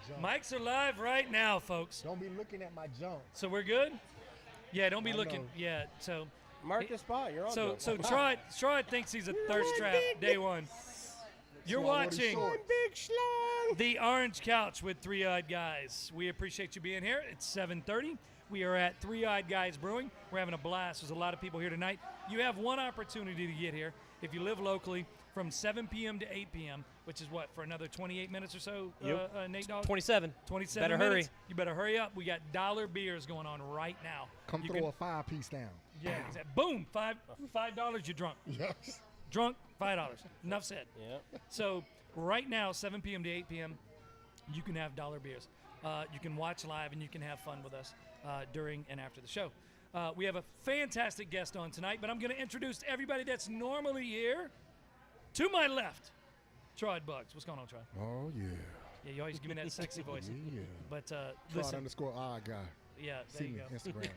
junk. Mics are live right now, folks. Don't be looking at my junk. So we're good? Yeah, don't be I looking. know. Yeah, so Mark the spot. You're on. so Troy thinks he's a thirst trap day one. You're So I wore the watching shorts. big schlong. The Orange Couch with Three-Eyed Guys. We appreciate you being here. It's 7:30. We are at Three-Eyed Guys Brewing. We're having a blast. There's a lot of people here tonight. You have one opportunity to get here. If you live locally, from 7 p.m. to 8 p.m., which is what, for another 28 minutes or so, Nate Dogg? 27. 27 Better minutes. hurry. You better hurry up. We got dollar beers going on right now. Come You throw can- a 5-piece down. Yeah, exactly. Boom, $5, you're drunk. Yes. Drunk, $5. Enough said. Yeah. So right now, 7 p.m. to 8 p.m., you can have dollar beers. You can watch live and you can have fun with us during and after the show. We have a fantastic guest on tonight, but I'm going to introduce everybody that's normally here. To my left, Troy Bugs. What's going on, Troy? Oh, yeah. Yeah, you always give me that sexy voice. Yeah. But Trot listen, _odd guy. yeah, there See you me, go. Instagram.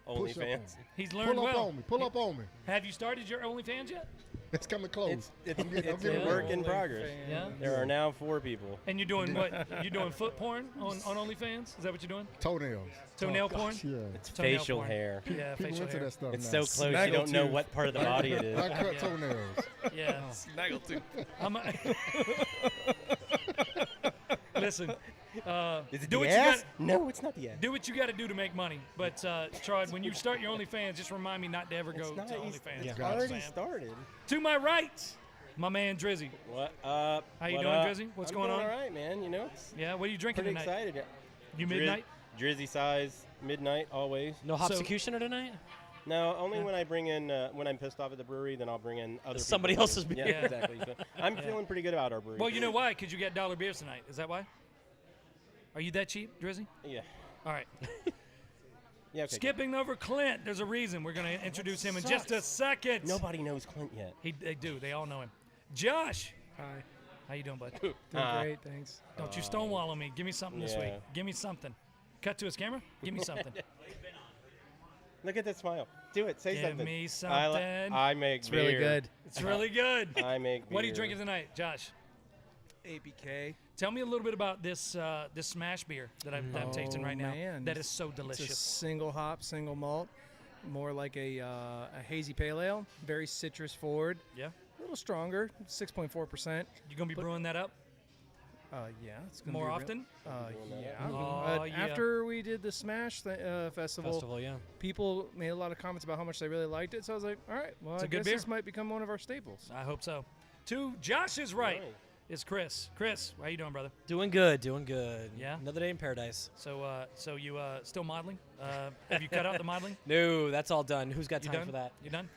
Push up on OnlyFans. me. He's learned Pull up well. on me. Pull up on me. Have you started your OnlyFans yet? It's coming close. It's I'm getting a there. work in progress. Yeah. There are now 4 people. And you're doing what? You're doing foot porn on OnlyFans? Is that what you're doing? Toenails. Toenail porn? Yeah. It's Toenail facial porn. hair. Yeah, People facial into hair. that stuff It's now. so close you don't know Snaggletooth. what part of the body it is. I cut Yeah. toenails. Yeah. Snaggletooth. I'm Listen, Is it do the what ass? you got. No, it's not the ass. Do what you got to do to make money. But Troy, when you start your OnlyFans, just remind me not to ever go It's not. to It's OnlyFans. it's Gotcha. already Sam. started. To my right, my man Drizzy. What up? How you What doing, up? Drizzy? What's I'm going doing on? All right, man. You know, it's Yeah, what are you drinking pretty tonight? excited. You midnight? Drizzy size, midnight, always. No So- Hopsecutioner tonight? No, only when I bring in when I'm pissed off at the brewery, then I'll bring in other Somebody people's else's beers. beer. Yeah, exactly. So I'm feeling pretty good about our brewery. Well, you know why? Because you got dollar beers tonight. Is that why? Are you that cheap, Drizzy? Yeah. All right. Yeah. Okay. Skipping over Clint. There's a reason. We're going to introduce him in just a sucks. second. Nobody knows Clint yet. They do. They all know him. Josh. Hi. How you doing, bud? Doing great, thanks. Don't you stonewall on me. Give me something this week. Yeah. Give me something. Cut to his camera. Give me something. Look at that smile. Do it. Say Give something. me I, something. I make It's beer. really good. It's really good. I make beer. What are you drinking tonight, Josh? ABK. Tell me a little bit about this this smash beer that I'm tasting right now. man. That is so It's a delicious. single hop, single malt, more like a hazy pale ale. Very citrus forward. Yeah. A little stronger, 6.4%. You gonna be brewing that up Yeah, it's gonna more be real- often? Yeah. Oh, yeah. After we did the Smash festival, Festival, yeah. people made a lot of comments about how much they really liked it. So I was like, all right, well, It's a I good guess beer. this might become one of our staples. I hope so. To Josh's right Nice. is Chris. Chris, how you doing, brother? Doing good, doing good. Yeah? Another day in paradise. So you still modeling? Have you cut out the modeling? No, that's all done. Who's got You time done? for that? You done?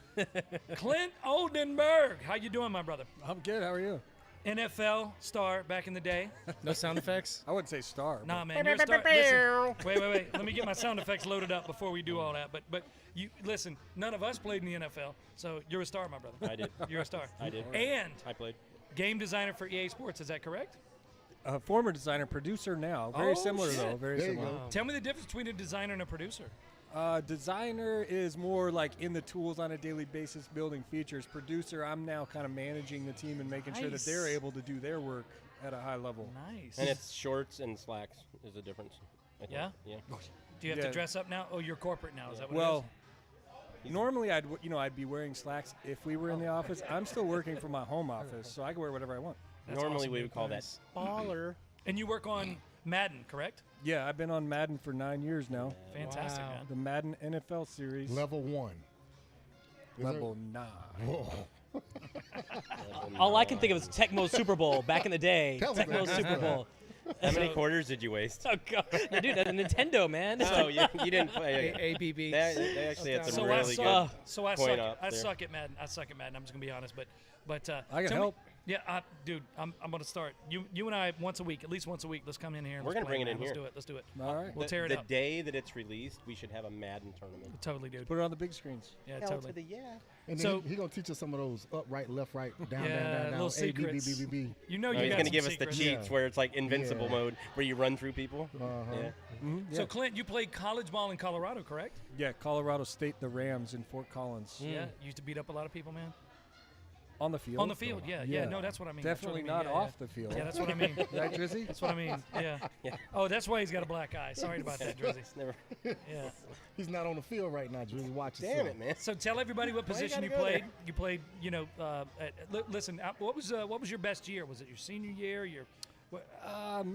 Clint Oldenburg, how you doing, my brother? I'm good. How are you? NFL star back in the day. No sound effects. I wouldn't say star. but- Nah, man, you're a star. Listen, wait. Let me get my sound effects loaded up before we do all that. But you listen. None of us played in the NFL, so you're a star, my brother. I did. You're a star. I did. And I played. game designer for EA Sports. Is that correct? Former designer, producer now. Very Oh, similar shit. though. Very There you similar. go. Tell me the difference between a designer and a producer. Designer is more like in the tools on a daily basis, building features. Producer, I'm now kind of managing the team and making sure that they're Nice. able to do their work at a high level. Nice. And it's shorts and slacks is the difference. I think. Yeah? Yeah. Do you have to Yeah. dress up now? Oh, you're corporate now. Is that what Well, normally I'd be wearing slacks if we were in the office. I'm still working from my home office, so I can wear whatever I want. That's Normally awesome, we dude. would call Nice. that baller. it is? And you work on Madden, correct? Yeah, I've been on Madden for 9 years now. Fantastic, Wow. man. The Madden NFL series. Level 1. Is Level 9. Whoa. All I can think of is Tecmo Super Bowl back in the day. Tell me Tecmo that. Super Bowl. How many quarters did you waste? Oh, God. No, dude, that's a Nintendo, man. Oh, you didn't play. ABB. They actually had some So really good. I point suck. up I there. suck at Madden. I suck at Madden. I'm just gonna be honest, but I can tell me- help. Yeah, dude, I'm gonna start. You and I once a week, at least once a week. Let's come in here. And We're let's gonna play, bring it in man. here. Let's do it. All right. We'll tear it the up. day that it's released, we should have a Madden tournament. Totally, dude. Put it on the big screens. Yeah, Hell totally. to the yeah. And So- then he gonna teach us some of those up, right, left, right, down, Yeah, down, down, little A, B, B, B, secrets. B, B. You know Oh, you he's got gonna some give us the secrets. cheats Yeah. where it's like invincible Yeah. mode where you run through people. Uh-huh. Yeah. So Clint, you played college ball in Colorado, correct? Yeah, Colorado State, the Rams in Fort Collins. Yeah. You used to beat up a lot of people, man. On the field. On the field, yeah. No, that's what I mean. Definitely that's what I mean. not Yeah, off the field. Yeah, that's what I mean. Right, Drizzy? That's what I mean. Yeah. Oh, that's why he's got a black eye. Sorry about that, Drizzy. Never. Yeah. He's not on the field right now, Drew. Watch Damn it, man. So tell everybody what Why you position you gotta go played. there? You played, listen. What was your best year? Was it your senior year?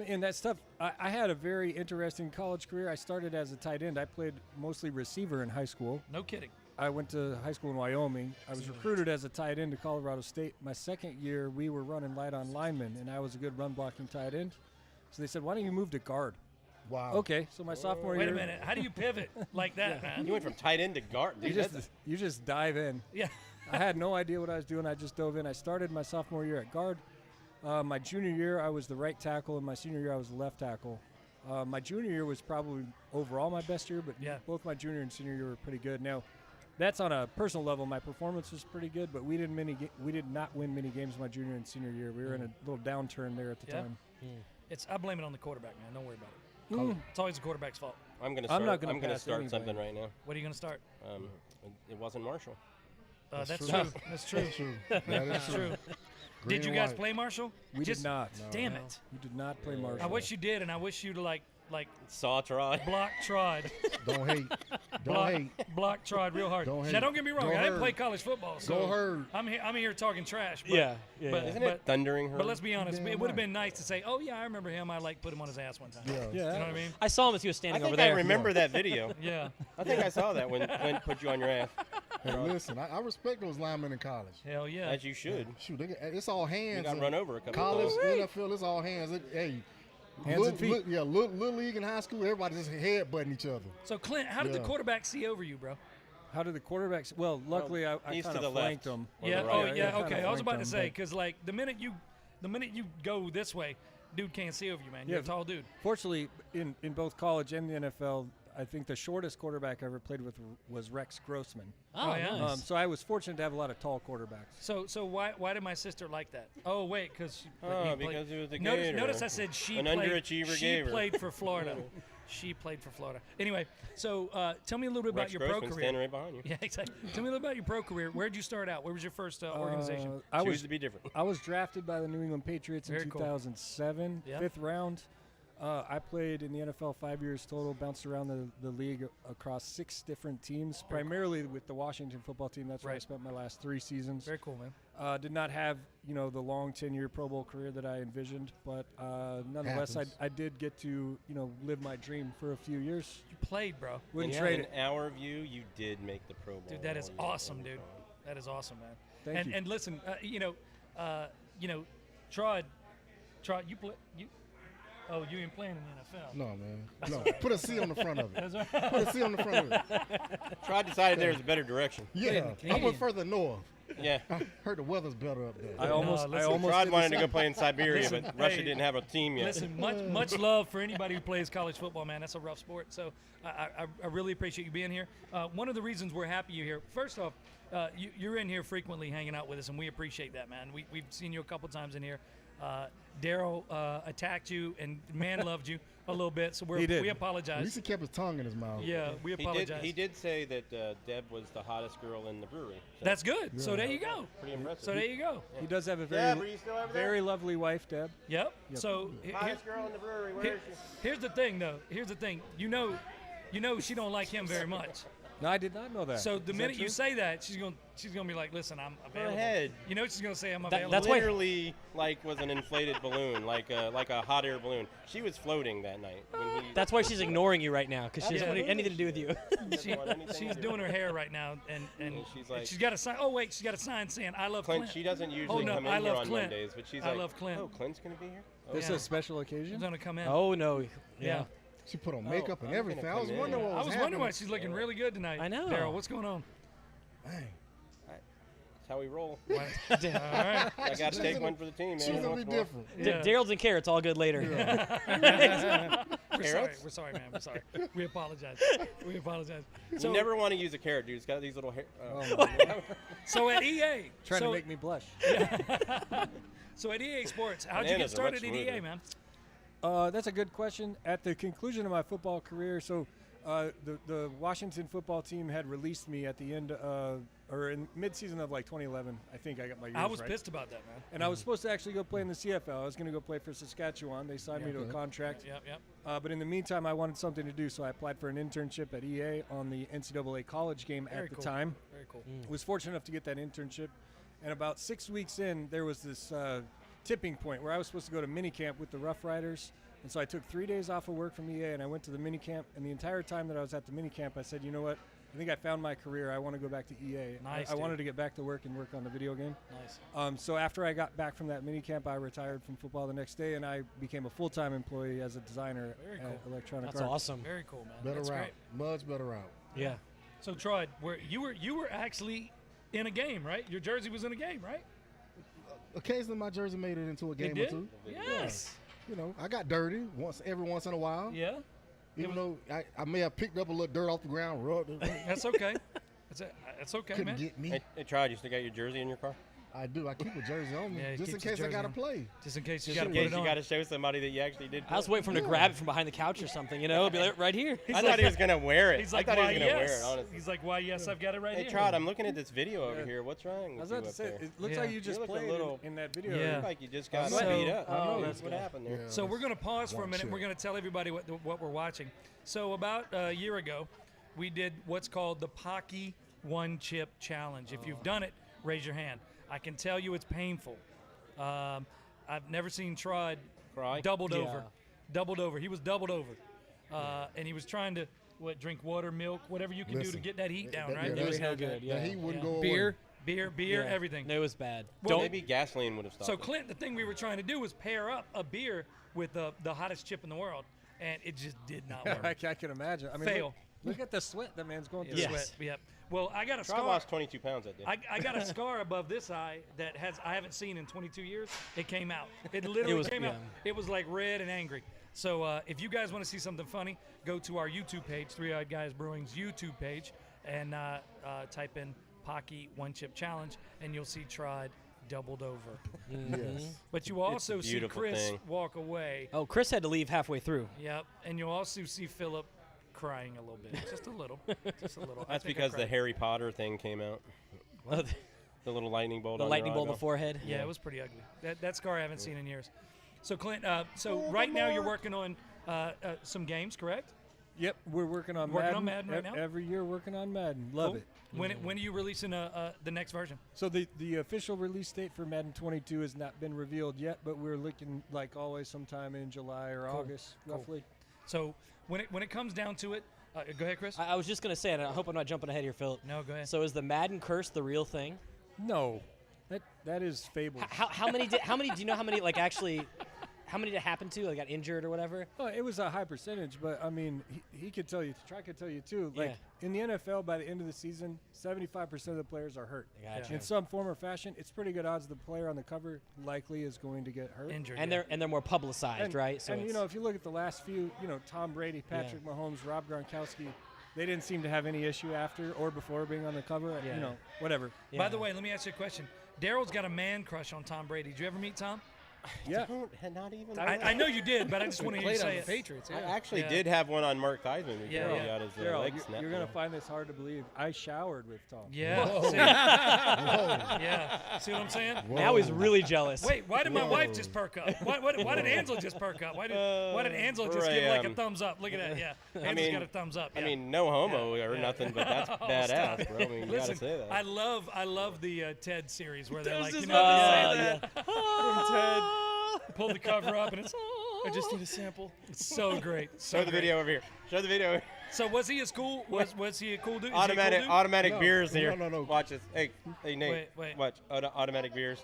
And that stuff, I had a very interesting college career. I started as a tight end. I played mostly receiver in high school. No kidding. I went to high school in Wyoming. I was recruited as a tight end to Colorado State. My second year, we were running light on linemen, and I was a good run blocking tight end. So they said, why don't you move to guard? Wow. Okay, so my sophomore year. Wait a minute. How do you pivot like that, man? You went from tight end to guard. Dude, You just dive in. Yeah. I had no idea what I was doing. I just dove in. I started my sophomore year at guard. My junior year, I was the right tackle, and my senior year, I was the left tackle. My junior year was probably overall my best year, but both my junior and senior year were pretty good. Now, that's on a personal level. My performance was pretty good, but we did not win many games my junior and senior year. We were in a little downturn there at the time. I blame it on the quarterback, man. Don't worry about it. It's always the quarterback's fault. I'm gonna I'm start. not gonna I'm gonna pass start anyway. something right now. What are you going to start? It wasn't Marshall. That's true. true. That's true. That's true. That is That's true. Green Did you and guys white. play Marshall? We did not. Damn it. We did not play Marshall. I wish you did, and I wish you to like Saw Trod. block Trod. Don't hate. Don't block, hate. block Trod real hard. Don't hate. Now don't get me wrong, Go I didn't Herd. play college football, so Go Herd. I'm here talking trash. But, Yeah. but, Isn't but, it thundering her? but let's be honest, Damn it would have right. been nice to say, oh yeah, I remember him. I put him on his ass one time. Yeah. You know what I mean? I saw him as he was I standing think over I there. remember that video. Yeah. I think I saw that when Clint put you on your ass. Hey, listen, I respect those linemen in college. Hell yeah. As you should. Shoot, it's all hands. You got and run over a couple college, times. NFL, it's all hands. Hands and feet. Little league and high school, everybody just headbutting each other. So Clint, how did the Yeah. quarterback see over you, bro? How did the quarterbacks? Well, luckily I he's kind to of the flanked left. them. Or Yeah. the Oh right. yeah. kinda Okay. I was about to flanked say them, because like the minute you go this way, dude can't see over you, man. You're Yeah. a tall dude. Fortunately, in both college and the NFL, I think the shortest quarterback I ever played with was Rex Grossman. Oh, yeah. nice. So I was fortunate to have a lot of tall quarterbacks. So why did my sister like that? Oh wait, because Because it was a notice, gator. notice I said she An played. underachiever She gator. played for Florida. She played for Florida. Anyway, so tell me a little bit about Rex your pro Grossman career. standing right behind you. Yeah, exactly. Tell me a little about your pro career. Where did you start out? Where was your first organization? I Choose was to be different. I was drafted by the New England Patriots Very in cool. 2007, Yeah. 5th round. I played in the NFL 5 years total, bounced around the league across 6 different teams, primarily with the Washington football team. That's where I Right. spent my last 3 seasons. Very cool, man. Did not have, the long 10-year Pro Bowl career that I envisioned, but nonetheless, Happens. I did get to, live my dream for a few years. You played, bro. Wouldn't In trade it. our view, you did make the Pro Bowl. Dude, that is all year. awesome, dude. That is awesome, man. Thank you. And listen, Trod, you play you. Oh, you ain't playing in the NFL. No, man. No. Put a C on the front of it. That's right. Put a C on the front of it. Trod decided there was a better direction. Yeah. I went further north. Yeah. I heard the weather's better up there. I almost Trod did wanted the to go play in Siberia, Listen, but Russia hey, didn't have a team yet. Listen, much love for anybody who plays college football, man. That's a rough sport. So I really appreciate you being here. One of the reasons we're happy you're here, first off, you're in here frequently hanging out with us, and we appreciate that, man. We've seen you a couple times in here. Daryl attacked you and man loved you a little bit, so He did. we At apologize. least he kept his tongue in his mouth. Yeah, we apologize. He did say that Deb was the hottest girl in the brewery. So That's good. So there you go. pretty impressive. So there you go. He does have a Deb, are you still over there? very lovely wife, Deb. Yep. So Hottest girl in the brewery. Where is she? here's the thing, though. Here's the thing. You know, she don't like him very much. No, I did not know that. So the Is that minute you true? say that, she's gonna be like, "Listen, I'm available." ahead. You know what she's gonna say? I'm available. that's why- Literally, like, was an inflated balloon, like a hot air balloon. She was floating that night. When he That's why she's ignoring you right now, because she doesn't Yeah. want anything to do with you. doesn't want anything to She's do. doing her hair right now, and she's like- she's got a sign. Oh wait, she's got a sign saying, "I love Clint, Clint." she doesn't usually no, come I in here love on Clint. Mondays, but she's I like, love Clint. "Oh, Clint's gonna be here." Oh, This Yeah. is a special She's occasion? gonna come in. Oh no. yeah. She put on makeup and I'm gonna everything. I was come in. wondering what I was was happening. wondering why she's looking really good tonight. I know. Daryl, what's going on? Dang. That's how we roll. All right. I got to take one for the team, man. She's every gonna once be in a while. different. Yeah. Daryl doesn't care. It's all good later. We're sorry. Carrots? We're sorry, man. We're sorry. We apologize. We apologize. You never want to use a carrot, dude. It's got these little hair. So at EA, Trying so, to make me blush. so at EA Sports, how'd you get Bananas are started much at EA, smoother. man? That's a good question. At the conclusion of my football career, so the Washington football team had released me at the end or in mid-season of like 2011. I think I got my years I was right. pissed about that, man. And I was supposed to actually go play in the CFL. I was going to go play for Saskatchewan. They signed me to a contract. Yep. But in the meantime, I wanted something to do, so I applied for an internship at EA on the NCAA college game Very at the cool. time. Very cool. Was fortunate enough to get that internship. And about 6 weeks in, there was this tipping point where I was supposed to go to minicamp with the Rough Riders. And so I took 3 days off of work from EA, and I went to the minicamp. And the entire time that I was at the minicamp, I said, you know what? I think I found my career. I want to go back to EA. Nice, I wanted dude. to get back to work and work on the video game. Nice. So after I got back from that minicamp, I retired from football the next day, and I became a full-time employee as a designer Very at cool. Electronic That's Arts. awesome. Very cool, man. Better That's route. great. Much better route. Yeah. So Troy, you were actually in a game, right? Your jersey was in a game, right? Occasionally, my jersey made it into a game It did? or two. Yes. You know, I got dirty every once in a while. Yeah. Even though I may have picked up a little dirt off the ground, rubbed it. That's okay. That's okay, Couldn't man. get me. Hey, Trod, you still got your jersey in your car? I do. I keep a jersey on me Yeah, he just in keeps his case I jersey got to on. play. Just in case you Just got to in put case it you on. got to show somebody that you actually did. I was waiting for him to grab it from behind the couch or something. You know, it'd be like right here. I thought he was gonna wear it. He's like, I thought why he was gonna wear yes? it. Honestly. He's like, why yes? I've got it right Hey, here. Trod, I'm looking at this video over Yeah. here. What's wrong I with was you about to up say, there? it looks Yeah. like you just look a played little- in that video. Yeah. You look like you just got So- beat up. I don't know that's what good. happened there. So we're going to pause for a One minute. chip. We're going to tell everybody what we're watching. So about a year ago, we did what's called the Pocky One Chip Challenge. If you've done it, raise your hand. I can tell you it's painful. I've never seen Trod Cry? doubled Yeah. over. Doubled over. He was doubled over. And he was trying to, drink water, milk, whatever you can do to Listen, get that heat down, that- right? yeah, It was that- no good. Yeah. That he wouldn't Yeah. go Beer. away. Beer, Yeah. everything. No, it was bad. Well, Don't. Maybe gasoline would have stopped So it. Clint, the thing we were trying to do was pair up a beer with the hottest chip in the world, and it just did not work. I can imagine. I mean, Fail. Look at the sweat that man's going through. Yeah, Yes. sweat. Yep. Well, I got a Trod scar. lost 22 pounds that day. I got a scar above this eye that I haven't seen in 22 years. It came out. It literally came out. It was like red and angry. So if you guys want to see something funny, go to our YouTube page, Three Eyed Guys Brewing's YouTube page, and type in Pocky One Chip Challenge, and you'll see Trod doubled over. Yes. But you also see beautiful Chris thing. walk away. Oh, Chris had to leave halfway through. Yep. And you'll also see Philip crying a little bit. Just a little. Just a little. I That's think I because the cried. Harry Potter thing came out. The little lightning bolt. The on lightning your bolt in the eyeball. forehead. Yeah, it was pretty ugly. That scar I haven't seen in years. So Clint, right now you're working on some games, correct? Yep, we're working on Working Madden. on Madden right now? Every year working on Madden. Love Cool. it. When are you releasing the next version? So the official release date for Madden 22 has not been revealed yet, but we're looking like always sometime in July or Cool. August, Cool. roughly. So when it comes down to it, go ahead, Chris. I was just gonna say, and I hope I'm not jumping ahead here, Phil. No, go ahead. So is the Madden curse the real thing? No, that is fable. How many? How many? Do you know how many? Like actually, how many did it happen to? Like got injured or whatever? It was a high percentage, but I mean, he could tell you. Troy could tell you too. Like Yeah. in the NFL, by the end of the season, 75% of the players are hurt. Gotcha. In some form or fashion, it's pretty good odds the player on the cover likely is going to get hurt. Injured. And yeah. they're more publicized, right? So and it's- if you look at the last few, Tom Brady, Patrick Mahomes, Rob Gronkowski, they didn't seem to have any issue after or before being on the cover. Yeah. Whatever. yeah. By the way, let me ask you a question. Daryl's got a man crush on Tom Brady. Did you ever meet Tom? Yeah. Not even. I know you did, but I just want to hear you Played on say the it. Patriots. I Yeah. actually Yeah. did have one on Mark Theismann before Yeah, he yeah. got his Daryl, legs snapped. you're going to off. find this hard to believe. I showered with Tom. Yeah. Whoa. See? Whoa. Yeah. See what I'm saying? now he's really jealous. Wait, why did my Whoa. wife just perk up? Why did Angela just perk up? Why did Angela just give like a thumbs up? Look at that. Yeah. Angela's mean- got a thumbs up. I Yeah. mean, no homo or nothing, but that's badass, bro. I mean, you Listen, gotta say that. I love the TED series where they're like, this you know, one- they say that. Pull the cover up and it's. I just need a sample. It's so great. So Show the great. video over here. Show the video. So was he as cool? Was he a cool dude? Is he a cool Automatic dude? automatic No, beers no, here. no. Watch this. Hey, Nate. Wait. Watch. Automatic beers.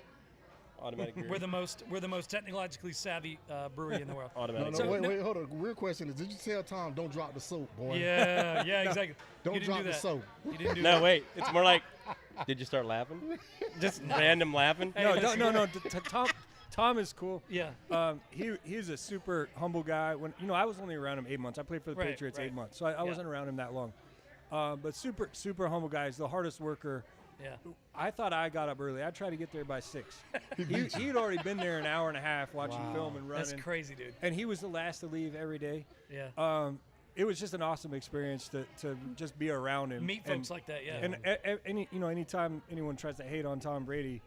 Automatic beers. We're the most technologically savvy brewery in the world. No, Automatic. no, So- wait, hold on. Real question is, did you tell Tom don't drop the soap, boy? Yeah, exactly. Don't you didn't drop do the that. soap. You didn't do No, that. wait. It's more like, did you start laughing? Just random laughing? Hey, No, listen. no. Tom is cool. Yeah. He's a super humble guy. When I was only around him 8 months. I played for the Right, Patriots right. 8 months, so I wasn't around him that long. But super humble guy. He's the hardest worker. Yeah. I thought I got up early. I tried to get there by 6. He'd already been there an hour and a half watching film and running. That's crazy, dude. And he was the last to leave every day. Yeah. It was just an awesome experience to just be around him. Meet folks like that, yeah. And anytime anyone tries to hate on Tom Brady,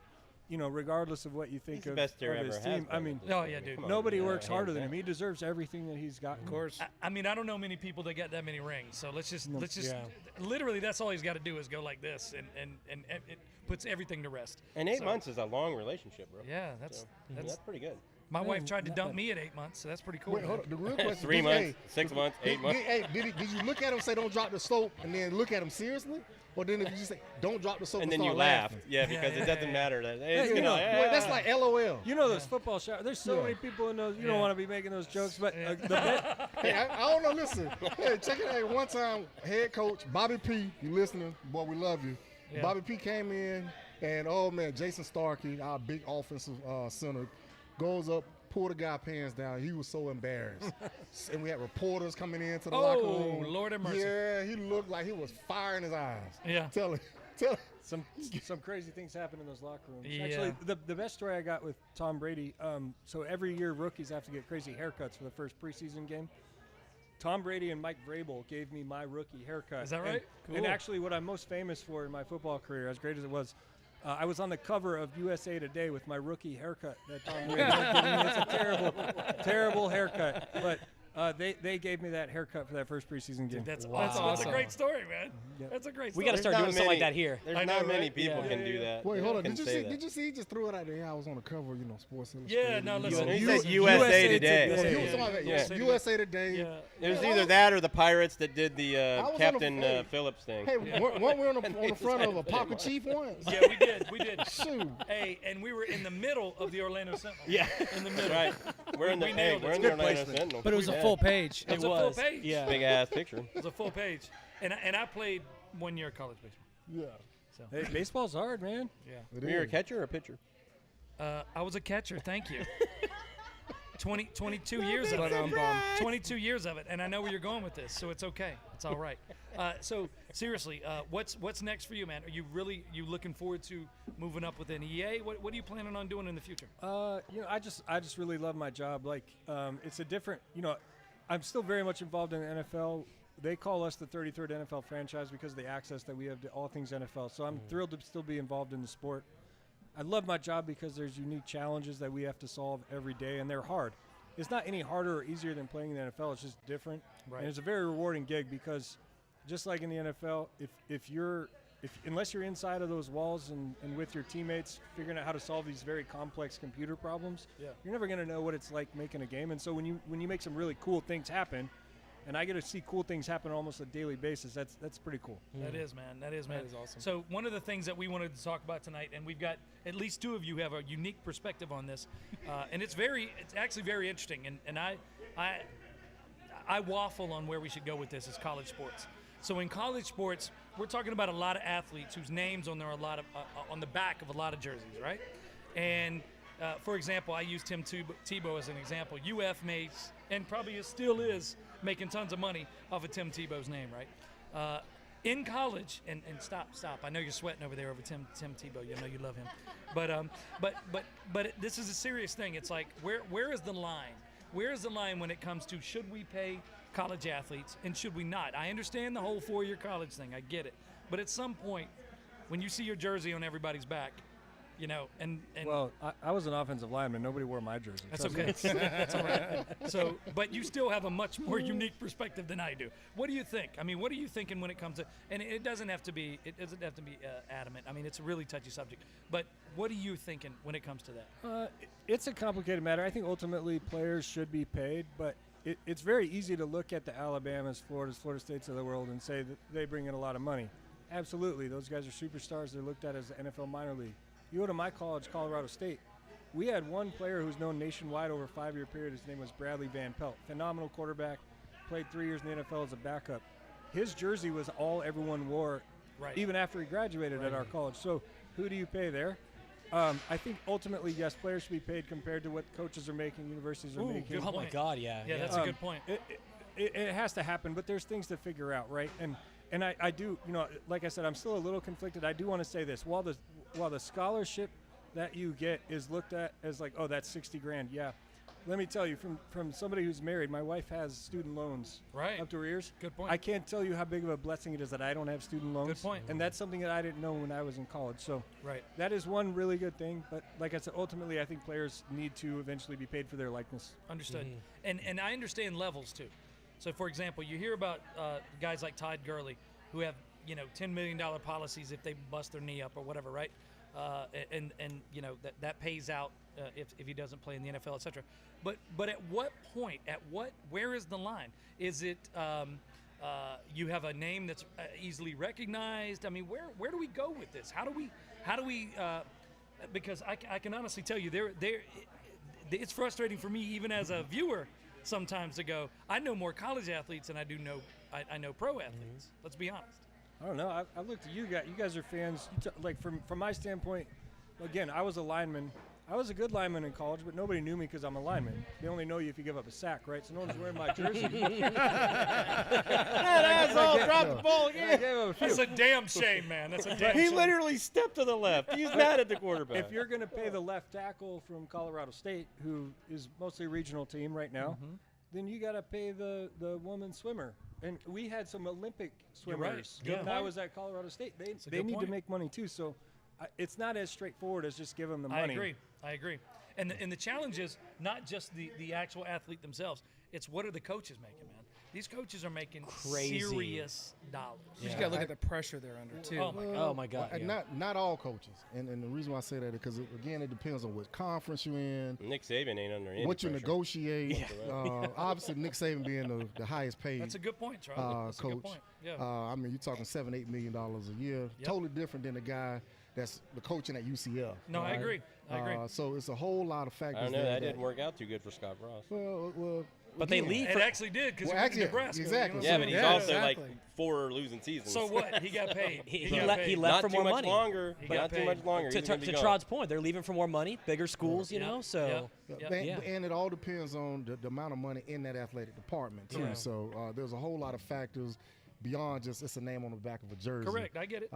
regardless of what you think He's of, the best there of ever his has team, I been mean, at this Oh, point. yeah, dude. Come on, nobody yeah, works harder than hands him. He deserves everything that he's got. Of course. I mean, I don't know many people that got that many rings. So let's just yeah. literally, that's all he's got to do is go like this, and it puts everything to rest. And 8 So, months is a long relationship, bro. Yeah, that's That's pretty good. my wife tried to not dump bad. me at 8 months, so that's pretty cool. Wait, hold on. The real question: 3 did- months, hey, 6 months, 8 months. Hey, did you look at him, say don't drop the soap, and then look at him seriously, or then if you just say don't drop the soap, And then start you laughed. laughing? Yeah, because yeah, it doesn't yeah. matter. That, Hey, it's you gonna- know, Wait, that's like LOL. Those football showers. There's so many people in those. You don't Yeah. want to be making those jokes, but the bet, Hey, I don't know. Listen, hey, check it out. One time, head coach Bobby P, you listening? Boy, we love you. Yeah. Bobby P came in, and oh man, Jason Starkey, our big offensive center, goes up, pull the guy pants down. He was so embarrassed, and we had reporters coming into the locker Oh, room. Lord have mercy. Yeah, he looked like he was fire in his eyes. Yeah. Tell him. some crazy things happen in those locker rooms. Yeah. Actually, the best story I got with Tom Brady. So every year rookies have to get crazy haircuts for the first preseason game. Tom Brady and Mike Vrabel gave me my rookie haircut. Is that right? And Cool. actually, what I'm most famous for in my football career, as great as it was, I was on the cover of USA Today with my rookie haircut that Tom Brady had given me. It's a terrible haircut, but they gave me that haircut for that first preseason game. That's Wow. That's a Awesome. great story, man. Yep. That's a great story. We got to There's start not doing something like many- that here. There's I know, not many right? people Yeah. can do that. Wait, hold on. can Did you say see? that. Did you see? He just threw it out there. I was on the cover, Sports Illustrated. Yeah, no, listen. He U- said USA Today. Today. He was talking about Yeah. USA Today. Yeah. It was Yeah, either that or the Pirates that did the was on the- Captain hey. Phillips thing. Hey, weren't we on the just front had of a to say Papa it. Chief once? Yeah, we did. We did. Shoot. Hey, and we were in the middle of the Orlando Sentinel. Yeah. In the middle. Right. We're in the We nailed it. we're in It's the good Orlando placement. Sentinel. But it was a Yeah. full page. It was a full page. Yeah. Big ass picture. It was a full page. And I played 1 year of college baseball. Yeah. Hey, baseball's hard, man. Yeah. It Were you a is. catcher or a pitcher? I was a catcher. Thank you. 22 years of it. 22 years of it, and I know where you're going with this, so it's okay. It's all right. So seriously, what's next for you, man? Are you looking forward to moving up within EA? What are you planning on doing in the future? I just really love my job. Like, it's a different. I'm still very much involved in the NFL. They call us the 33rd NFL franchise because of the access that we have to all things NFL. So I'm thrilled to still be involved in the sport. I love my job because there's unique challenges that we have to solve every day, and they're hard. It's not any harder or easier than playing in the NFL. It's just different. Right. And it's a very rewarding gig because just like in the NFL, unless you're inside of those walls and with your teammates figuring out how to solve these very complex computer problems, Yeah. you're never going to know what it's like making a game. And so when you make some really cool things happen, and I get to see cool things happen on almost a daily basis, that's pretty cool. That is, man. That is, man. That is awesome. So one of the things that we wanted to talk about tonight, and we've got at least two of you have a unique perspective on this, and it's actually very interesting. And I waffle on where we should go with this as college sports. So in college sports, we're talking about a lot of athletes whose names on there are on the back of a lot of jerseys, right? And for example, I used Tim Tebow as an example. UF makes, and probably still is, making tons of money off of Tim Tebow's name, right? In college, and stop. I know you're sweating over there over Tim Tebow. You know you love him, but this is a serious thing. It's like where is the line? Where is the line when it comes to should we pay college athletes and should we not? I understand the whole 4-year college thing. I get it, but at some point, when you see your jersey on everybody's back, and Well, I was an offensive lineman. Nobody wore my jersey. that's Trust me. okay. That's all right. So, but you still have a much more unique perspective than I do. What do you think? I mean, what are you thinking when it comes to? And it doesn't have to be. It doesn't have to be adamant. I mean, it's a really touchy subject. But what are you thinking when it comes to that? It's a complicated matter. I think ultimately players should be paid, but it's very easy to look at the Alabamas, Florida States of the world and say that they bring in a lot of money. Absolutely. Those guys are superstars. They're looked at as the NFL minor league. You go to my college, Colorado State, we had one player who's known nationwide over a 5-year period. His name was Bradley Van Pelt. Phenomenal quarterback, played 3 years in the NFL as a backup. His jersey was all everyone wore, Right. even after he graduated at our college. So who do you pay there? I think ultimately, yes, players should be paid compared to what coaches are making, universities are Ooh, making. good Oh my point. God, yeah. Yeah, that's a good point. It has to happen, but there's things to figure out, right? And And I do, like I said, I'm still a little conflicted. I do want to say this: while the scholarship that you get is looked at as like, oh, that's $60,000. Yeah, let me tell you, from somebody who's married, my wife has student loans Right. up to her ears. Good point. I can't tell you how big of a blessing it is that I don't have student loans. Good point. And that's something that I didn't know when I was in college. So Right. that is one really good thing. But like I said, ultimately, I think players need to eventually be paid for their likeness. Understood. And I understand levels too. So for example, you hear about guys like Todd Gurley who have $10 million policies if they bust their knee up or whatever, right? And that pays out if he doesn't play in the NFL, etc. But at what point? Where is the line? Is it you have a name that's easily recognized? I mean, where do we go with this? How do we? Because I can honestly tell you, it's frustrating for me even as a viewer sometimes to go, I know more college athletes than I do I know pro athletes. Let's be honest. I don't know. I looked at you guys. You guys are fans. Like from my standpoint, again, I was a lineman. I was a good lineman in college, but nobody knew me because I'm a lineman. They only know you if you give up a sack, right? So no one's wearing my jersey. That asshole dropped the ball I again. gave up a few. That's a damn shame, man. That's a damn shame. He literally stepped to the left. He's mad at the quarterback. If you're going to pay the left tackle from Colorado State, who is mostly a regional team right now, then you got to pay the woman swimmer. And we had some Olympic You're right. swimmers Good when I point. was at Colorado State. They good need point. to make money too. So it's not as straightforward as just give them the money. I agree. And the challenge is not just the actual athlete themselves. It's what are the coaches making, man? These coaches are making Crazy. serious dollars. You just got to look at the pressure they're under, too. Oh, my God. Oh my God. And yeah. not all coaches, and the reason why I say that is because again it depends on what conference you're in, Nick Saban ain't under any what you pressure. negotiate. Obviously, Nick Saban being the highest paid That's a good point, Charlie. That's a coach. good point. Yeah. I mean, you're talking $7-8 million a year. Yep. Totally different than the guy that's the coaching at UCF. No, I right? agree. So it's a whole lot of factors. I don't know. there That didn't work out too good for Scott Ross. Well, But they again, leave It for actually did because Well, he went to actually, Nebraska. exactly. You know Yeah, what but I'm he's saying? also like exactly. 4 losing seasons. So what? He got paid. He got left paid. Not for too more much money. longer. He got Not too paid. much longer. To He's gonna be gone. Trod's point, they're leaving for more money, bigger schools, you Yeah. know. So Yep. And it all depends on the amount of money in that athletic department too. Right. So there's a whole lot of factors beyond just it's a name on the back of a jersey. Correct. I get it.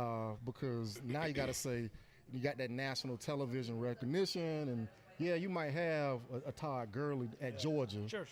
Because now you got to say you got that national television recognition, and yeah, you might have a Todd Gurley at Georgia, Sure.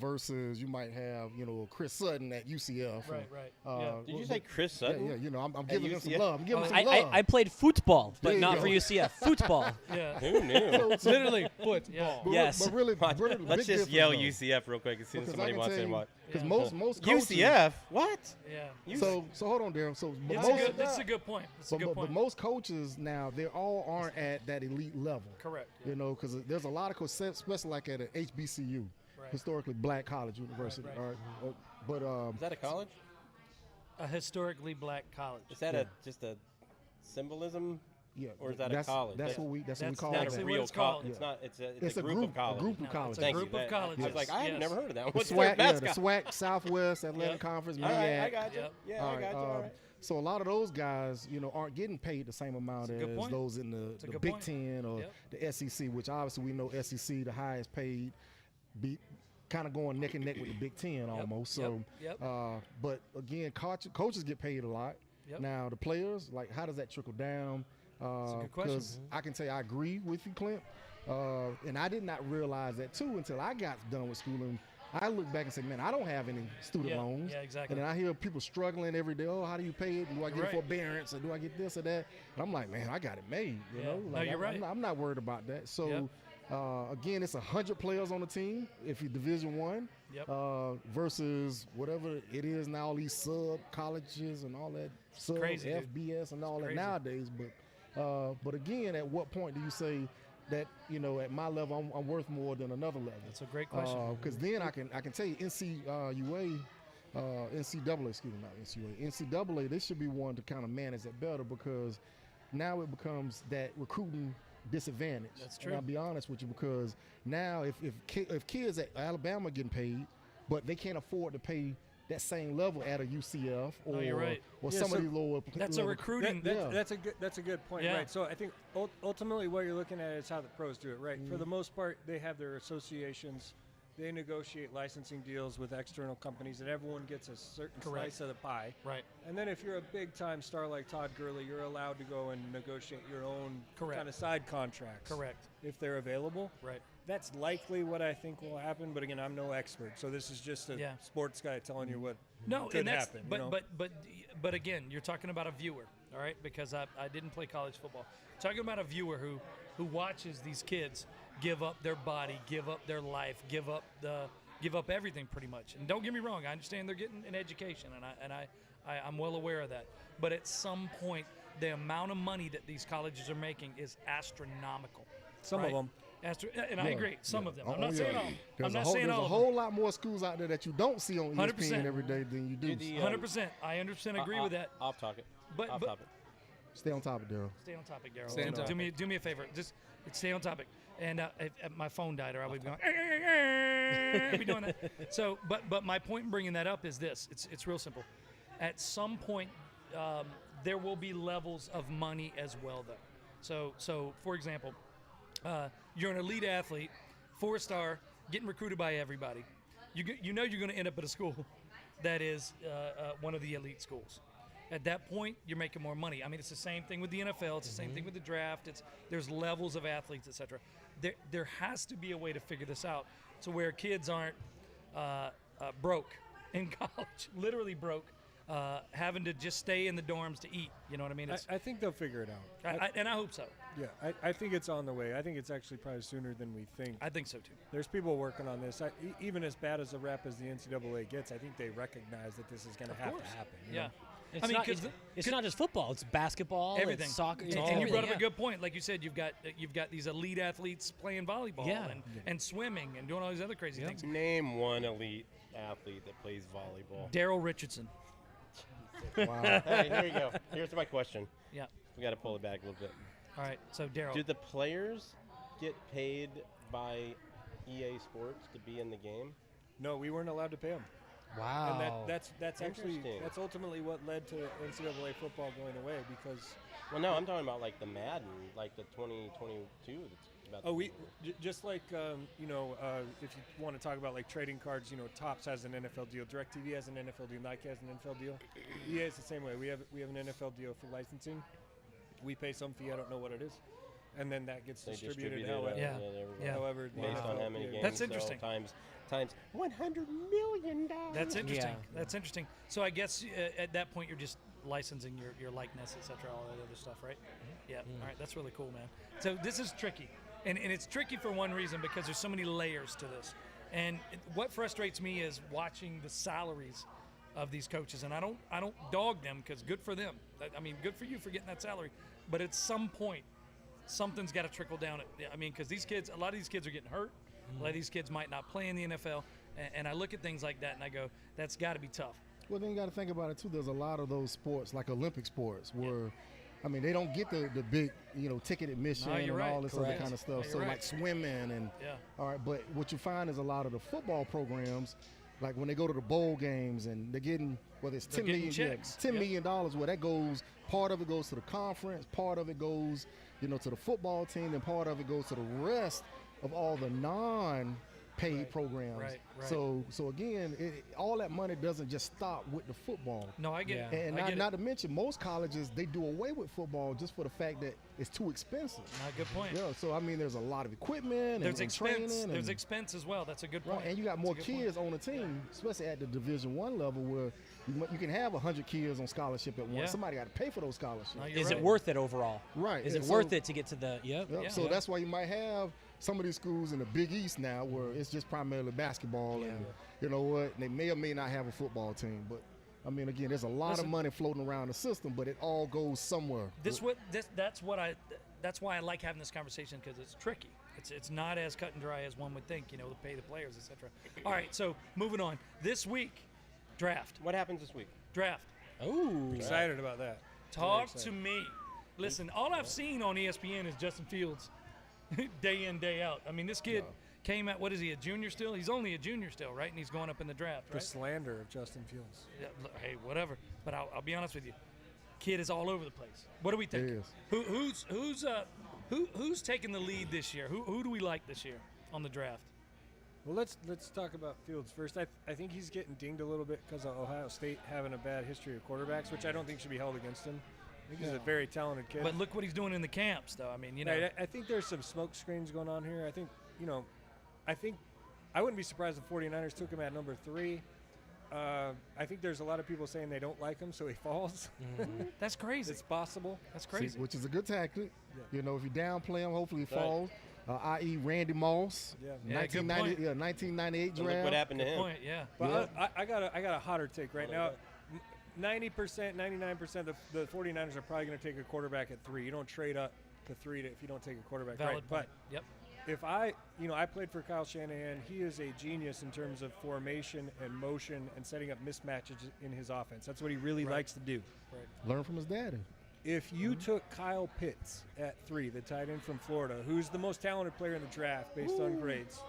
versus you might have Chris Sutton at UCF. Right. Did you say Chris Sutton? Yeah. I'm giving him some UCF? love. I'm giving him some I love. played football, but There you not go. for UCF. Football. Yeah. Who knew? Literally football. Yeah. But Yes. But really, Watch, the let's big just difference, yell though, UCF real quick as soon as because somebody wants to watch. because Yeah. most coaches, UCF? What? Yeah. So hold on, Darryl. So but It's most, this is a good point. It's a good but point. most coaches now they all aren't at that elite level. Correct. Because there's a lot of coaches, especially like at an HBCU, Right. historically black college university. Right. All right. But Is that a college? A historically black college. Is that just a symbolism? yeah, Or is that a that's, college? That's That- what we that's call not Not that. a what real it's called. college. It's not. It's It's a group of colleges. A group No, of colleges. it's a Thank group you. of colleges. I was like, I have Yes. never heard of that. The What's SWAC, their the mascot? SWAC Southwest Athletic Yeah. Conference, All right, I MEAC. got you. Yep. Yeah, I got you. All right. So a lot of those guys, aren't getting paid the same amount That's a good as point. those in a the good Big point. Ten or Yep. the SEC, which obviously we know SEC the highest paid, kind of going neck and neck with the Big Ten almost. So, Yep. but again, coaches get paid a lot. Yep. Now the players, like, how does that trickle down? a good question. Because I can tell you, I agree with you, Clint. And I did not realize that too until I got done with schooling. I look back and say, man, I don't have any student loans. Yeah, exactly. And then I hear people struggling every day. Oh, how do you pay it? Do I get Right. forbearance or do I get this or that? And I'm like, man, I got it made. You Yeah. know, No, like, you're right. I'm not worried about that. So, Yep. again, it's 100 players on the team if you're Division One, Yep. versus whatever it is now. All these sub colleges and all that sub crazy, dude. FBS and all that crazy. nowadays. But again, at what point do you say that at my level I'm worth more than another level? That's a great question. Because then I can tell you NCAA, excuse me, not NCAA, they should be one to kind of manage that better because now it becomes that recruiting disadvantage. That's And true. I'll be honest with you because now if kids at Alabama getting paid, but they can't afford to pay that same level at a UCF or No, you're right. or Yeah, some so of these lower. That's a level- recruiting. Yeah. That's a good point, Yeah. right? So I think ultimately what you're looking at is how the pros do it, right? For the most part, they have their associations. they negotiate licensing deals with external companies, and everyone gets a certain Correct. slice of the pie. Right. And then if you're a big-time star like Todd Gurley, you're allowed to go and negotiate your own Correct. kind of side contracts. Correct. If they're available. Right. That's likely what I think will happen, but again, I'm no expert, so this is just a Yeah. sports guy telling you what No, could and that's happen. but you know? but again, you're talking about a viewer, all right? Because I didn't play college football. Talking about a viewer who watches these kids give up their body, give up their life, give up everything pretty much. And don't get me wrong, I understand they're getting an education, and I'm well aware of that. But at some point, the amount of money that these colleges are making is astronomical. Some right? of them. And I agree, some of them. I'm Oh, not yeah. saying all. I'm not There's saying a all of whole them. lot more schools out there that you don't see on 100%. ESPN every day than you do. 100%. I 100% agree with that. Off topic. But- off but- topic. Stay on top of Daryl. Stay on topic, Daryl. Stay on topic. Do me a favor. Just stay on topic. And if my phone died, or I would be going. I'd be doing that. So, but my point in bringing that up is this. It's real simple. At some point, there will be levels of money as well, though. So for example, you're an elite athlete, 4-star, getting recruited by everybody. You know you're going to end up at a school that is one of the elite schools. At that point, you're making more money. I mean, it's the same thing with the NFL. It's the same thing with the draft. There's levels of athletes, etc. There has to be a way to figure this out to where kids aren't broke in college, literally broke, having to just stay in the dorms to eat. You know what I mean? I think they'll figure it out. And I hope so. Yeah, I think it's on the way. I think it's actually probably sooner than we think. I think so too. There's people working on this. Even as bad as a rep as the NCAA gets, I think they recognize that this is going to have to happen. you Yeah. know? It's, I mean, not, 'cause it's not just football. It's basketball. Everything. It's soccer. It's And you everything, brought up yeah. a good point. Like you said, you've got these elite athletes playing volleyball Yeah. and swimming and doing all these other crazy things. Name one elite athlete that plays volleyball. Daryl Richardson. Wow. Hey, here you go. Here's my question. Yeah. We got to pull it back a little bit. All right. So Daryl. Do the players get paid by EA Sports to be in the game? No, we weren't allowed to pay them. Wow. And that's actually Interesting. that's ultimately what led to NCAA football going away because Well, no, I'm talking about like the Madden, like the 2022. That's about. Oh, just like if you want to talk about like trading cards, Topps has an NFL deal, DirecTV has an NFL deal, Nike has an NFL deal. EA is the same way. We have an NFL deal for licensing. We pay some fee, I don't know what it is, and then that gets They distributed distributed however. Yeah. everywhere. However, the Based on NFL how many games. That's so interesting. Times $100 million. That's interesting. Yeah. That's interesting. So I guess at that point you're just licensing your likeness, etc., all that other stuff, right? Yeah. All right. That's really cool, man. So this is tricky, and it's tricky for one reason because there's so many layers to this. And what frustrates me is watching the salaries of these coaches, and I don't dog them because good for them. I mean, good for you for getting that salary. But at some point, something's got to trickle down. I mean, because a lot of these kids are getting hurt. A lot of these kids might not play in the NFL, and I look at things like that and I go, that's got to be tough. Well, then you got to think about it too. There's a lot of those sports, like Olympic sports, where, I mean, they don't get the big, ticket admission No, you're and right. all this Correct. other kind of stuff. No, So you're like right. swimming and Yeah. all right. But what you find is a lot of the football programs, like when they go to the bowl games and they're getting whether it's They're $10 getting million, checks. $10 Yep. million, where that goes. Part of it goes to the conference. Part of it goes, to the football team, and part of it goes to the rest of all the non-paid programs. Right. So again, all that money doesn't just stop with the football. No, I get Yeah. it. And I get not to mention, most colleges, they do away with football just for the fact that it's too expensive. Good point. Yeah, so I mean, there's a lot of equipment There's and expense. training. There's and, expense as well. That's a good point. right, and you got That's a more good point. kids on the team, especially at the Division I level, where you can have 100 kids on scholarship at once. Yeah. Somebody got to pay for those scholarships. No, you're Is right. it worth it overall? Right. Is it and worth so- it to get to the? Yep. Yep, Yeah. so Yeah. that's why you might have some of these schools in the Big East now where it's just primarily basketball, and you know what, they may or may not have a football team. But I mean, again, there's a lot Listen. of money floating around the system, but it all goes somewhere. That's why I like having this conversation, because it's tricky. It's not as cut and dry as one would think, to pay the players, etc. All right, so moving on. This week, draft. What happens this week? Draft. Oh. Excited about that. Talk excited. to me. Listen, all I've seen on ESPN is Justin Fields, day in, day out. I mean, this kid came out. What is he? A junior still? He's only a junior still, right? And he's going up in the draft, The right? slander of Justin Fields. Yeah, hey, whatever. But I'll be honest with you, kid is all over the place. What do we think? It is. Who's taking the lead this year? Who do we like this year on the draft? Well, let's talk about Fields first. I think he's getting dinged a little bit because of Ohio State having a bad history of quarterbacks, which I don't think should be held against him. I think he's a very talented kid. But look what he's doing in the camps, though. I mean, you know. Right, I think there's some smoke screens going on here. I think, I wouldn't be surprised if 49ers took him at number 3. I think there's a lot of people saying they don't like him, so he falls. That's crazy. It's possible. That's crazy. Which is a good tactic. Yeah. You know, if you downplay him, hopefully he falls. I.e. Randy Moss, Yeah. 1998 Look draft. what happened to Good him. point, yeah. But I got a hotter take right now. 90%, 99% the 49ers are probably going to take a quarterback at 3. You don't trade up to 3 if you don't take a quarterback. Valid right. point. But Yep. if I played for Kyle Shanahan. He is a genius in terms of formation and motion and setting up mismatches in his offense. That's what he really likes to do. Learn from his daddy. If you took Kyle Pitts at 3, the tight end from Florida, who's the most talented player in the draft based on grades,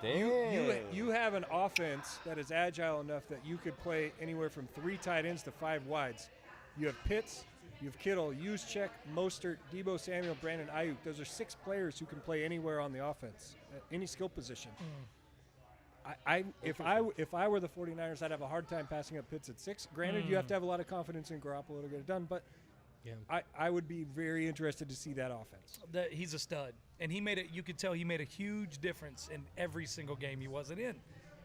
you have an offense that is agile enough that you could play anywhere from 3 tight ends to 5 wides. You have Pitts, you have Kittle, Juszczyk, Mostert, Deebo Samuel, Brandon Ayuk. Those are 6 players who can play anywhere on the offense, at any skill position. If I were the 49ers, I'd have a hard time passing up Pitts at 6. Granted, you have to have a lot of confidence in Garoppolo to get it done, but I would be very interested to see that offense. He's a stud, and he made it. You could tell he made a huge difference in every single game he wasn't in.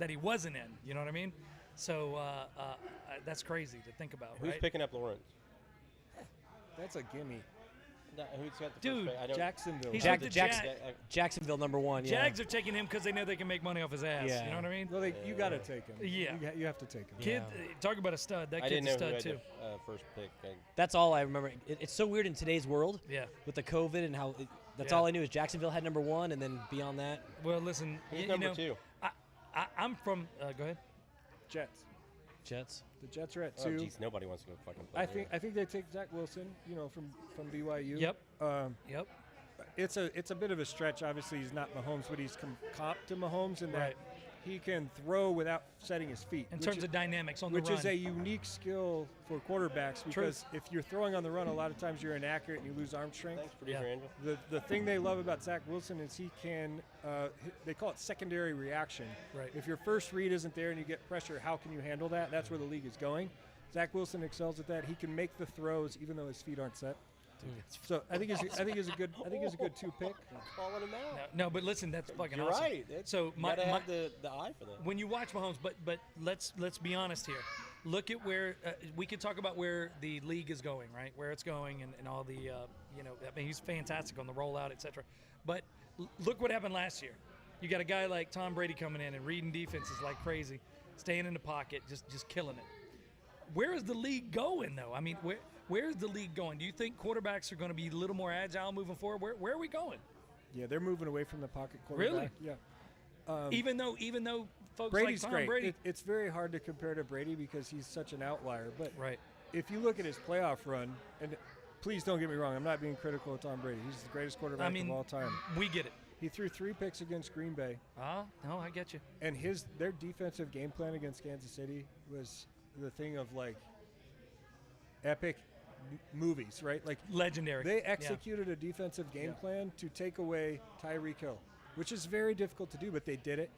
You know what I mean? So that's crazy to think about. Who's right? picking up Lawrence? That's a gimme. Who's got the Dude, first pick? I don't. Jacksonville. He's Jack- like the Jackson- Jag- Jacksonville number 1. Yeah. Jags are taking him because they know they can make money off his ass. Yeah. You know what I mean? Well, you got to take him. Yeah. You have to take him. Kid, Yeah. talk about a stud. That I kid's didn't a know who stud had too. the first pick. That's all I remember. It's so weird in today's world Yeah. with the COVID and how that's Yeah. all I knew is Jacksonville had number 1, and then beyond that, Well, listen. Who's you number know, 2? I'm from. Go ahead. Jets. Jets. The Jets are at Oh, 2. jeez, nobody wants to go fucking play. I think they take Zach Wilson, from BYU. Yep. Yep. It's a bit of a stretch. Obviously, he's not Mahomes, but he's comp to Mahomes in that Right. he can throw without setting his feet. In terms of dynamics on the which run. is a unique skill for quarterbacks because if you're throwing on the run, a lot of times you're inaccurate and you lose arm strength. Thanks, producer Yeah. Angel. The thing they love about Zach Wilson is he can, they call it secondary reaction. Right. If your first read isn't there and you get pressure, how can you handle that? That's where the league is going. Zach Wilson excels at that. He can make the throws even though his feet aren't set. So I think he's a good 2 pick. I'm calling him out. No, but listen, that's fucking You're awesome. right. So You gotta have the eye for that. when you watch Mahomes, but let's be honest here. Look at where we could talk about where the league is going, right? Where it's going and all the I mean, he's fantastic on the rollout, etc. But look what happened last year. You got a guy like Tom Brady coming in and reading defenses like crazy, staying in the pocket, just killing it. Where is the league going though? I mean, where's the league going? Do you think quarterbacks are going to be a little more agile moving forward? Where are we going? Yeah, they're moving away from the pocket quarterback. Really? Yeah. Even though folks Brady's like Tom great. Brady, It's very hard to compare to Brady because he's such an outlier. But right? if you look at his playoff run, and please don't get me wrong, I'm not being critical of Tom Brady. He's the greatest quarterback of all time. We get it. He threw 3 picks against Green Bay, No, I get you. and their defensive game plan against Kansas City was the thing of like epic movies, right? Like Legendary. they Yeah. executed a defensive game plan to take away Tyreek Hill, which is very difficult to do, but they did it,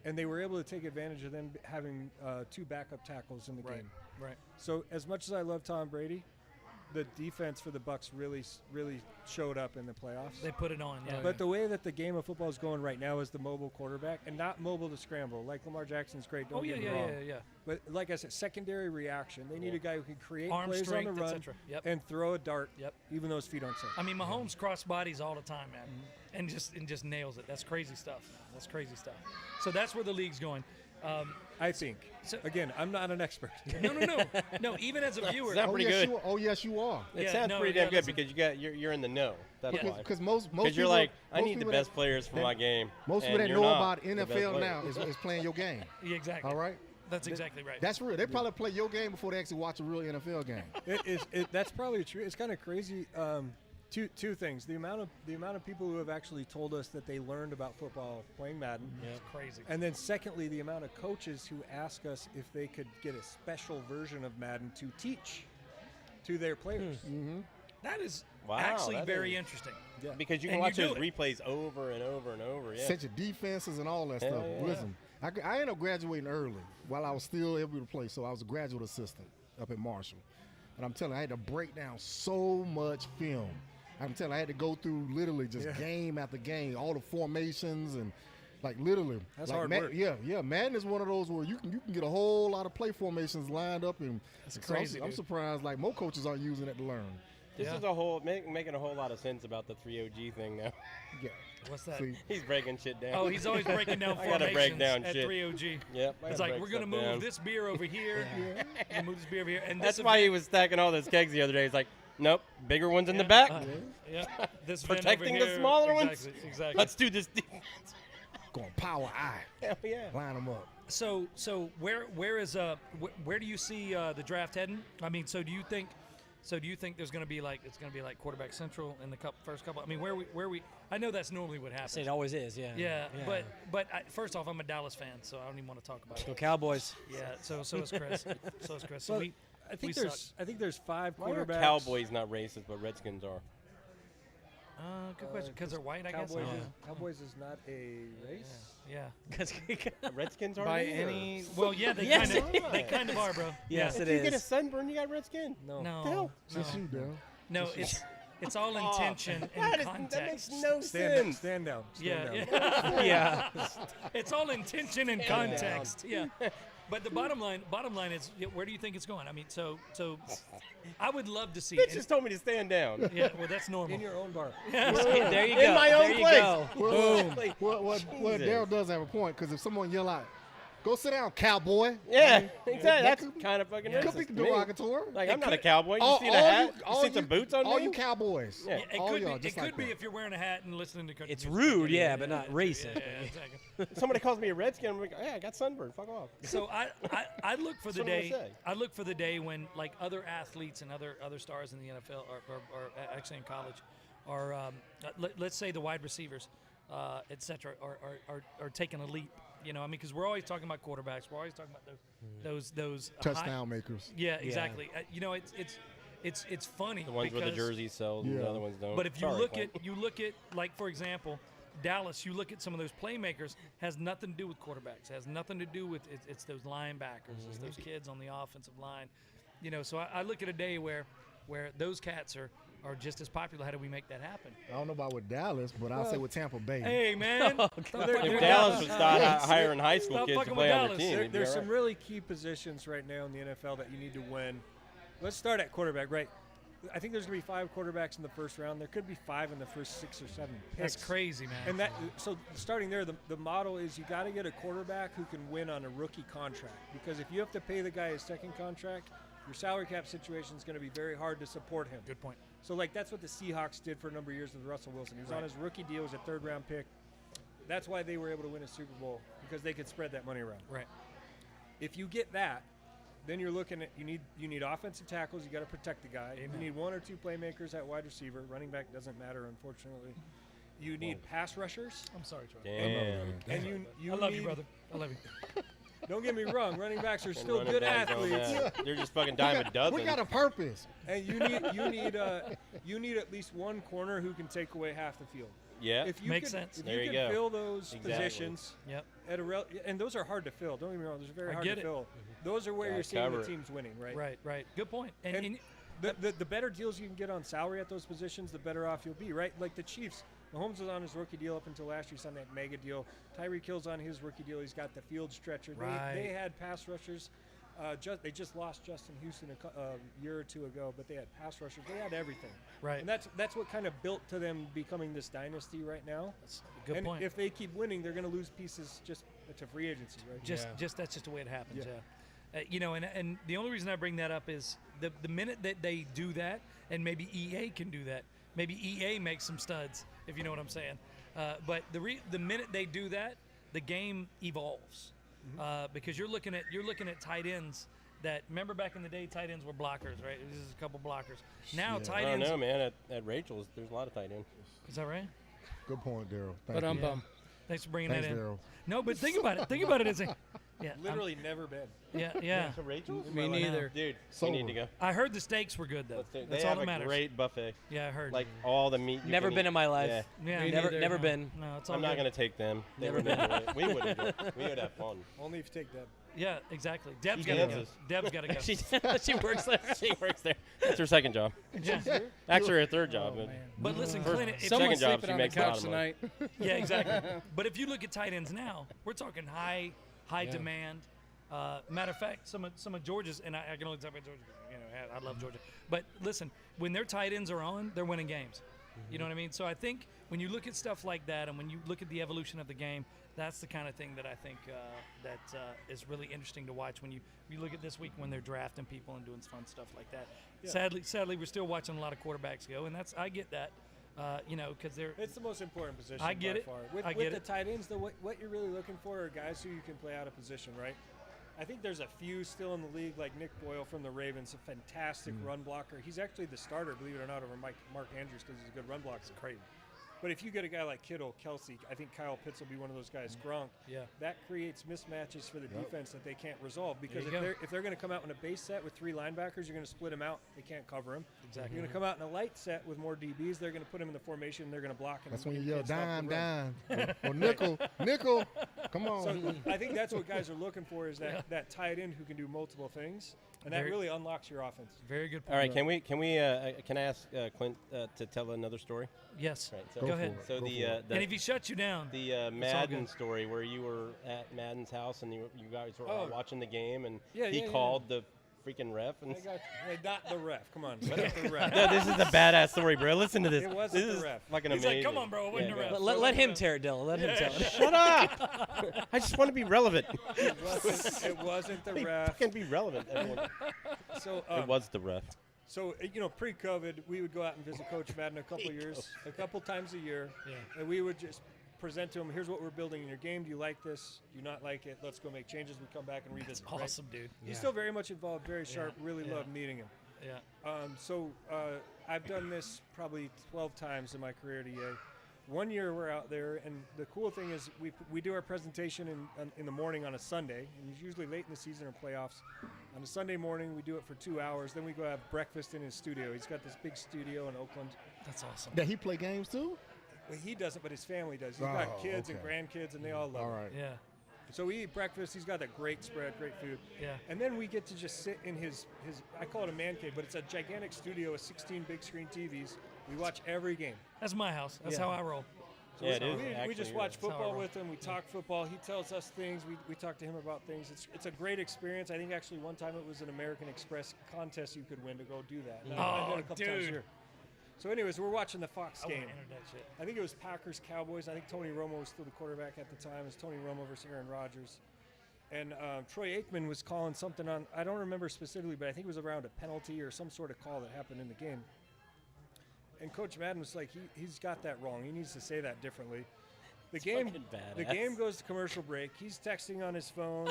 and they were able to take advantage of them having 2 backup tackles in the game. Right. So as much as I love Tom Brady, the defense for the Bucs really showed up in the playoffs. They put it on. Yeah. But the way that the game of football is going right now is the mobile quarterback, and not mobile to scramble. Like Lamar Jackson's great, don't get me wrong. Yeah. But like I said, secondary reaction. They need a guy who can create Arm plays on strength, the run etc. Yep. and throw a dart, Yep. even though his feet aren't set. I mean, Mahomes cross bodies all the time, man, and just nails it. That's crazy stuff. So that's where the league's going. I think. So- Again, I'm not an expert. No. Even as a viewer, Sounds pretty good. Yes, you are. It Yeah, sounds no, pretty yeah, damn good listen. because you're in the know. That's why. Because most Because you're people- like, I most need the people best that- players for my game. Most people and that you're know not about the best NFL player. now is playing your game. Yeah, exactly. All right. That's exactly right. That's real. They probably play your game before they actually watch a real NFL game. That's probably true. It's kind of crazy. Two things: the amount of people who have actually told us that they learned about football playing Madden, It's crazy. and then secondly, the amount of coaches who ask us if they could get a special version of Madden to teach to their players. That is Wow, actually that very is- interesting. Because you And can watch you those do it. replays over and over and over. Yeah. Set your defenses and all that Hell stuff. yeah. Listen, I ended up graduating early while I was still able to play. So I was a graduate assistant up at Marshall. And I'm telling you, I had to break down so much film. I'm telling you, I had to go through literally just game after game, all the formations and like literally. That's like hard work. Yeah. Madden is one of those where you can get a whole lot of play formations lined up, and That's so crazy, I'm dude. surprised like more coaches aren't using it to learn. This Yeah. is making a whole lot of sense about the 3OG thing now. Yeah. What's that? See, He's breaking shit down. Oh, he's always breaking down I gotta break formations down at shit. 3OG. Yep. I It's gotta like, break we're going to stuff move down. this beer over here. We're gonna move this beer over here. And That's this why he event- was stacking all those kegs the other day. He's like, nope, bigger ones in the back. Yeah. This event Protecting over the here. smaller ones? Exactly. Let's do this. going power eye, Hell yeah. line them up. So where do you see the draft heading? I mean, do you think there's going to be like quarterback central in the first couple? I mean, where we I know that's normally what happens. It always is, yeah. Yeah, but first off, I'm a Dallas fan, so I don't even want to talk about it. Go Cowboys. Yeah, so is Chris. So is Chris. So Well, we I think we there's 5 Why are quarterbacks. Cowboys not racist, but Redskins are? good question. Because they're white, I guess. Cowboys, Yeah. Cowboys is not a race. Yeah. The Redskins are By either. any Well, yeah, they Yes, kind of are, bro. Yes, If it you get a is. sunburn, you got red skin. No. No, hell? Just you, Daryl. no, it's all intention and That context. makes no Stand sense. stand down. Yeah, Stand down. yeah. Yeah. It's all intention and context. Yeah. But the bottom line is, where do you think it's going? I mean, so I would love to see. Bitch just told me to stand down. Yeah, well, that's normal. In your own bar. There you go. In my own there you place. go. Boom. Well, Jesus. Daryl does have a point because if someone yell out, "Go sit down, cowboy," Yeah, exactly. That's could- kind of fucking Yeah. could be racist to me. derogatory. Like, It I'm not a could- cowboy. You see the hat? You see some boots on all me? you cowboys. Yeah. It all could y'all, be. just It like could be that. if you're wearing a hat and listening to country It's music. rude, yeah, but not racist. Yeah, exactly. Somebody calls me a redskin. I'm like, yeah, I got sunburn. Fuck off. So I look for the That's what I'm day. gonna say. I look for the day when like other athletes and other stars in the NFL or actually in college are let's say the wide receivers, etc. are taking a leap. You know, I mean, because we're always talking about quarterbacks. We're always talking about those Touchdown makers. Yeah, exactly. You know, it's funny. The ones with the because- jersey sells and Yeah. the other ones don't. But if you Sorry, look Clint. at like for example, Dallas, you look at some of those playmakers, has nothing to do with quarterbacks. Has nothing to do with it's those linebackers, it's those kids on the offensive line. You know, so I look at a day where those cats are just as popular. How do we make that happen? I don't know about with Dallas, but I'll say with Tampa Bay. Hey man, stop fucking If with Dallas would start hiring high school Stop kids to fucking play with on their Dallas. team, There, it'd be there's all some right. really key positions right now in the NFL that you need to win. Let's start at quarterback, right? I think there's going to be 5 quarterbacks in the first round. There could be 5 in the first 6 or 7 picks. That's crazy, man. And so starting there, the model is you got to get a quarterback who can win on a rookie contract. Because if you have to pay the guy his second contract, your salary cap situation is going to be very hard to support him. Good point. So like that's what the Seahawks did for a number of years with Russell Wilson. He was on his rookie deal, was a 3rd round pick. That's why they were able to win a Super Bowl, because they could spread that money around. Right. If you get that, then you're looking at you need offensive tackles. You got to protect the guy. You need 1 or 2 playmakers at wide receiver. Running back doesn't matter, unfortunately. You need pass rushers, I'm sorry, Troy. Damn. and you I love need, you, brother. I love you. Don't get me wrong, running backs are And still running good backs don't athletes, matter. They're just fucking dime a dozen. We got a purpose. and you need at least 1 corner who can take away half the field. Yeah. If you Makes can, sense. If There you you can go. fill those Exactly. positions Yep. at and those are hard to fill. Don't get me wrong; those are very I hard get to it. fill. Those are where Gotta you're seeing cover the it. teams winning, right? Right. Good point. And And the better deals you can get on salary at those positions, the better off you'll be, right? Like the Chiefs, Mahomes was on his rookie deal up until last year. He's on that mega deal. Tyreek Hill's on his rookie deal. He's got the field stretcher. Right. They had pass rushers. They just lost Justin Houston a year or 2 ago, but they had pass rushers. They had everything. Right. And that's what kind of built to them becoming this dynasty right now. that's a good and point. if they keep winning, they're going to lose pieces just to free agency, right? Just that's just the way it happens. Yeah. Yeah. You know, and the only reason I bring that up is the minute that they do that, and maybe EA can do that. Maybe EA makes some studs, if you know what I'm saying. But the minute they do that, the game evolves, because you're looking at tight ends. That remember back in the day, tight ends were blockers, right? This is a couple blockers. Now tight I don't ends. know, man. At Rachel's, there's a lot of tight ends. Is that right? Good point, Daryl. But Thank I'm you. bummed. Thanks for bringing Thanks, that in. Daryl. No, but think about it. Think about it as a Yeah, Literally never been. Yeah. To Rachel's? Me neither. Dude, So- we need to go. I heard the steaks were good though. Let's do it. That's They all have that a matters. great buffet. Yeah, I heard. Like all the meat. You Never can been eat. in my life. Yeah. yeah, Me Never, neither. never no, been. No, it's all I'm not good. gonna take them. They Never would been. enjoy it. We would enjoy it. We would have fun. Only if you take that. Yeah, exactly. Deb's She got to go. dances. Deb's got to go. she works there. She works there. That's her second job. Yeah. Actually, her third job. Oh, but man. But listen, First- Clint, if Someone's job, sleeping she on the makes a lot couch of money. tonight. yeah, exactly. But if you look at tight ends now, we're talking high demand. Matter of fact, some of Georgia's, and I can only talk about Georgia. You know, I love Georgia. But listen, when their tight ends are on, they're winning games. You know what I mean? So I think when you look at stuff like that, and when you look at the evolution of the game, that's the kind of thing that I think is really interesting to watch when you look at this week when they're drafting people and doing fun stuff like that. Yeah. Sadly, we're still watching a lot of quarterbacks go, and I get that. You know, because they're It's the most important position. I get by it. Far. With, I get with the it. tight ends, though, what you're really looking for are guys who you can play out of position, right? I think there's a few still in the league, like Nick Boyle from the Ravens, a fantastic run blocker. He's actually the starter, believe it or not, over Mark Andrews because he's a good run blocker. It's crazy. But if you get a guy like Kittle, Kelsey, I think Kyle Pitts will be one of those guys. Gronk, Yeah. that creates mismatches for the defense that they can't resolve. Because There you go. if they're going to come out in a base set with 3 linebackers, you're going to split them out. They can't cover them. Exactly. You're going to come out in a light set with more DBs. They're going to put them in the formation. They're going to block. And That's when you and yell stop the dime, run. dime, or nickel, nickel. Come on. So I think that's what guys are looking for is that tight end who can do multiple things, and that Very- really unlocks your offense. very good point. All right, can I ask Clint to tell another story? Yes. Right. So, Go ahead. So Go the for And if he shuts you down, Madden good. story where you were at Madden's house and you guys were Oh. watching the game and Yeah, he yeah, yeah. called the freaking ref and I got hey, not the ref. Come on, not the ref. no, this is a badass story, bro. Listen to this. It wasn't this the is ref. fucking he's amazing. like, "Come on, bro, it wasn't Yeah, the go. ref." Let him tear it, Dylan. Let him tell it. Shut up! I just want to be relevant. It wasn't the ref. Fucking be relevant. Everyone. So It was the ref. So pre-COVID, we would go out and visit Coach Madden a couple times a year, Yeah. and we would just present to him, here's what we're building in your game. Do you like this? Do you not like it? Let's go make changes. We come back and revisit. right? Awesome, dude. He's still very much involved, very sharp. Really yeah. love meeting him. Yeah. I've done this probably 12 times in my career at EA. One year we're out there, and the cool thing is we do our presentation in the morning on a Sunday, and it's usually late in the season or playoffs. On a Sunday morning, we do it for 2 hours. Then we go have breakfast in his studio. He's got this big studio in Oakland. That's awesome. Did he play games too? Well, he doesn't, but his family does. He's Oh, got kids and okay. grandkids, and they all love All it. right. Yeah. So we eat breakfast. He's got that great spread, great food. Yeah. And then we get to just sit in his I call it a man cave, but it's a gigantic studio with 16 big screen TVs. We watch every game. That's my house. That's Yeah. how I roll. So Yeah, it is. we Actually, just you're watch right. That's how I football roll. with him. We talk football. He tells us things. We talk to him about things. It's a great experience. I think actually one time it was an American Express contest you could win to go do that. And I've done it a couple times dude. here. So anyways, we're watching the Fox I want game. to enter that shit. I think it was Packers Cowboys. I think Tony Romo was still the quarterback at the time. It was Tony Romo versus Aaron Rodgers. And Troy Aikman was calling something on, I don't remember specifically, but I think it was around a penalty or some sort of call that happened in the game. And Coach Madden was like, he's got that wrong. He needs to say that differently. The game goes to commercial break. He's texting on his phone.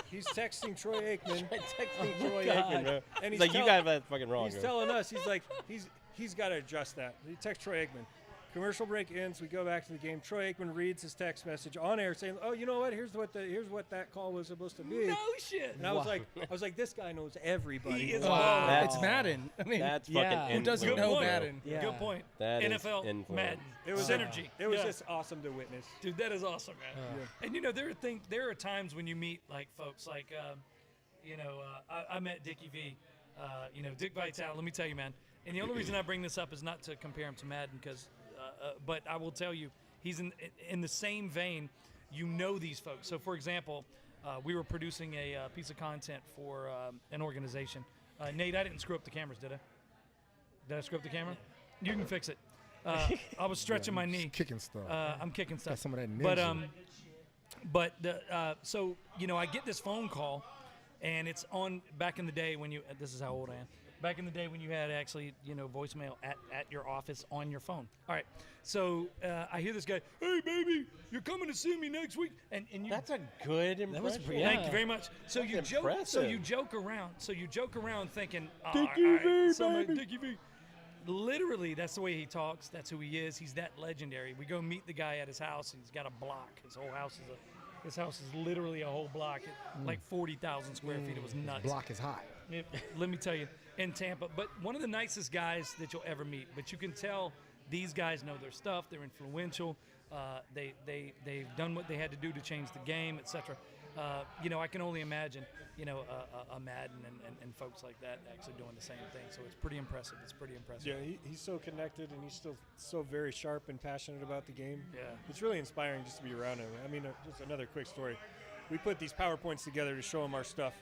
He's texting Troy Aikman. Texting Troy Aikman, bro. And He's like, you got that fucking wrong. He's bro. telling us, he's like, he's got to adjust that. He texts Troy Aikman. Commercial break ends. We go back to the game. Troy Aikman reads his text message on air, saying, "Oh, you know what? Here's what that call was supposed to be." No shit. And I was like, this guy knows everybody. He is Wow. Wow. It's Madden. I mean, That's Yeah. fucking Who doesn't influence, know bro. Madden? Yeah. Good point. That is NFL, influence. Madden. It was synergy. It was Yeah. just awesome to witness. Dude, that is awesome, man. And there are times when you meet like folks like, I met Dickie V, Dick Vitale. Let me tell you, man. And the only reason I bring this up is not to compare him to Madden, but I will tell you, he's in the same vein. You know these folks. So, for example, we were producing a piece of content for an organization. Nate, I didn't screw up the cameras, did I? Did I screw up the camera? You can fix it. I was stretching my knee. Kicking stuff. I'm kicking stuff. Got some of that But ninja. so I get this phone call, and it's on back in the day when you. This is how old I am. Back in the day when you had actually voicemail at your office on your phone. All right. So I hear this guy. Hey baby, you're coming to see me next week, and you. That's a good impression. That was pretty- Thank yeah. you very much. So That's you joke. So impressive. you joke around. So you joke around thinking, Dickie V, somebody, baby." Dickie V. Literally, that's the way he talks. That's who he is. He's that legendary. We go meet the guy at his house, and he's got a block. His whole house is His house is literally a whole block, like 40,000 square feet. It was nuts. Block is hot. Let me tell you, in Tampa. But one of the nicest guys that you'll ever meet. But you can tell these guys know their stuff. They're influential. They've done what they had to do to change the game, etc. I can only imagine, a Madden and folks like that actually doing the same thing. So it's pretty impressive. Yeah, he's so connected, and he's still so very sharp and passionate about the game. Yeah. It's really inspiring just to be around him. I mean, just another quick story. We put these PowerPoints together to show him our stuff.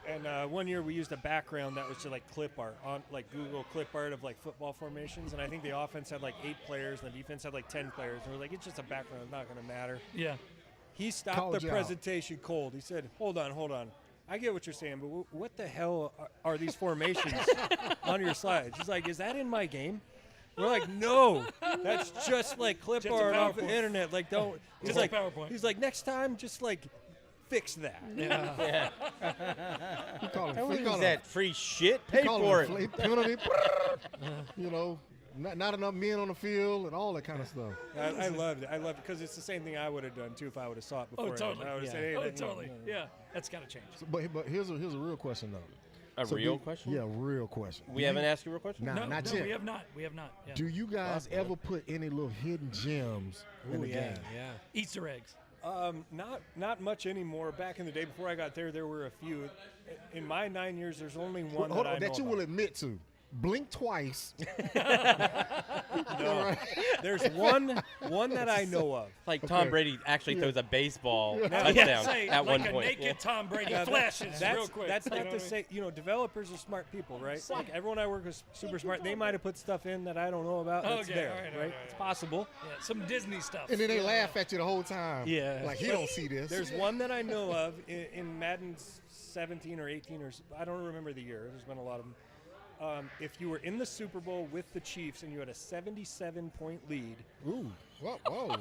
And one year we used a background that was just like clip art, on like Google clip art of like football formations. And I think the offense had like 8 players, and the defense had like 10 players. And we're like, it's just a background, it's not going to matter. Yeah. He stopped Called the you out. presentation cold. He said, hold on. I get what you're saying, but what the hell are these formations on your slides? He's like, is that in my game? We're like, no, that's just like clip Just a art off the PowerPoint. internet. Like, don't. Just a PowerPoint. He's like, next time, just like fix that. Yeah. He call him, What he is call that free shit? Pay call for him it. penalty. Not enough men on the field and all that kind of stuff. I loved it. I loved it because it's the same thing I would have done too if I would have saw it before. Totally. I would have Yeah. said, hey, Totally. Yeah. That's got to change. But here's a real question though. A So real do- question? Yeah, real question. We haven't asked you a real question? Nah, No, not no, yet. we have not. We have not. Yeah. Do you guys ever put any little hidden gems in the game? Yeah. Easter eggs. Not much anymore. Back in the day before I got there were a few. In my 9 years, there's only one Hold that on, I know that you about. will admit to. Blink twice. No. There's one that I know of. Like Tom Brady actually throws a baseball Yeah, touchdown say, at like one a point. naked Yeah. Tom Brady Yeah, flashes real quick. That's You not know to what I mean? say, developers are smart people, right? Like everyone I work with is super smart. They might have put stuff in that I don't know about. That's Okay, there, all right, right? It's possible. Yeah, some Disney stuff. And then they laugh at you the whole time. Yeah. Like he don't see this. There's one that I know of in Madden 17 or 18 or I don't remember the year. There's been a lot of them. If you were in the Super Bowl with the Chiefs and you had a 77-point lead, Ooh. Whoa.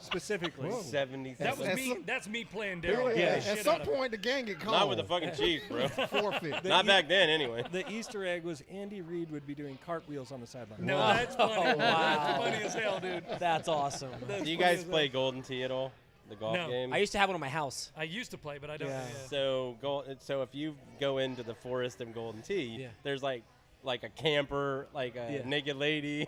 specifically, Whoa. 77. That was At me. some- That's me playing Yeah. Daryl. At Shit some out of it. point, the game get called. Not with the fucking Chiefs, bro. forfeit. Not back then, anyway. the Easter egg was Andy Reid would be doing cartwheels on the sideline. No, Wow. that's funny. Wow. That's funny as hell, dude. That's awesome. Do you guys play Golden Tee at all? The golf No. game? I used to have one in my house. I used to play, but I don't. Yeah. Yeah. So if you go into the forest of Golden Tee, Yeah. there's like a camper, like a Yeah. naked lady.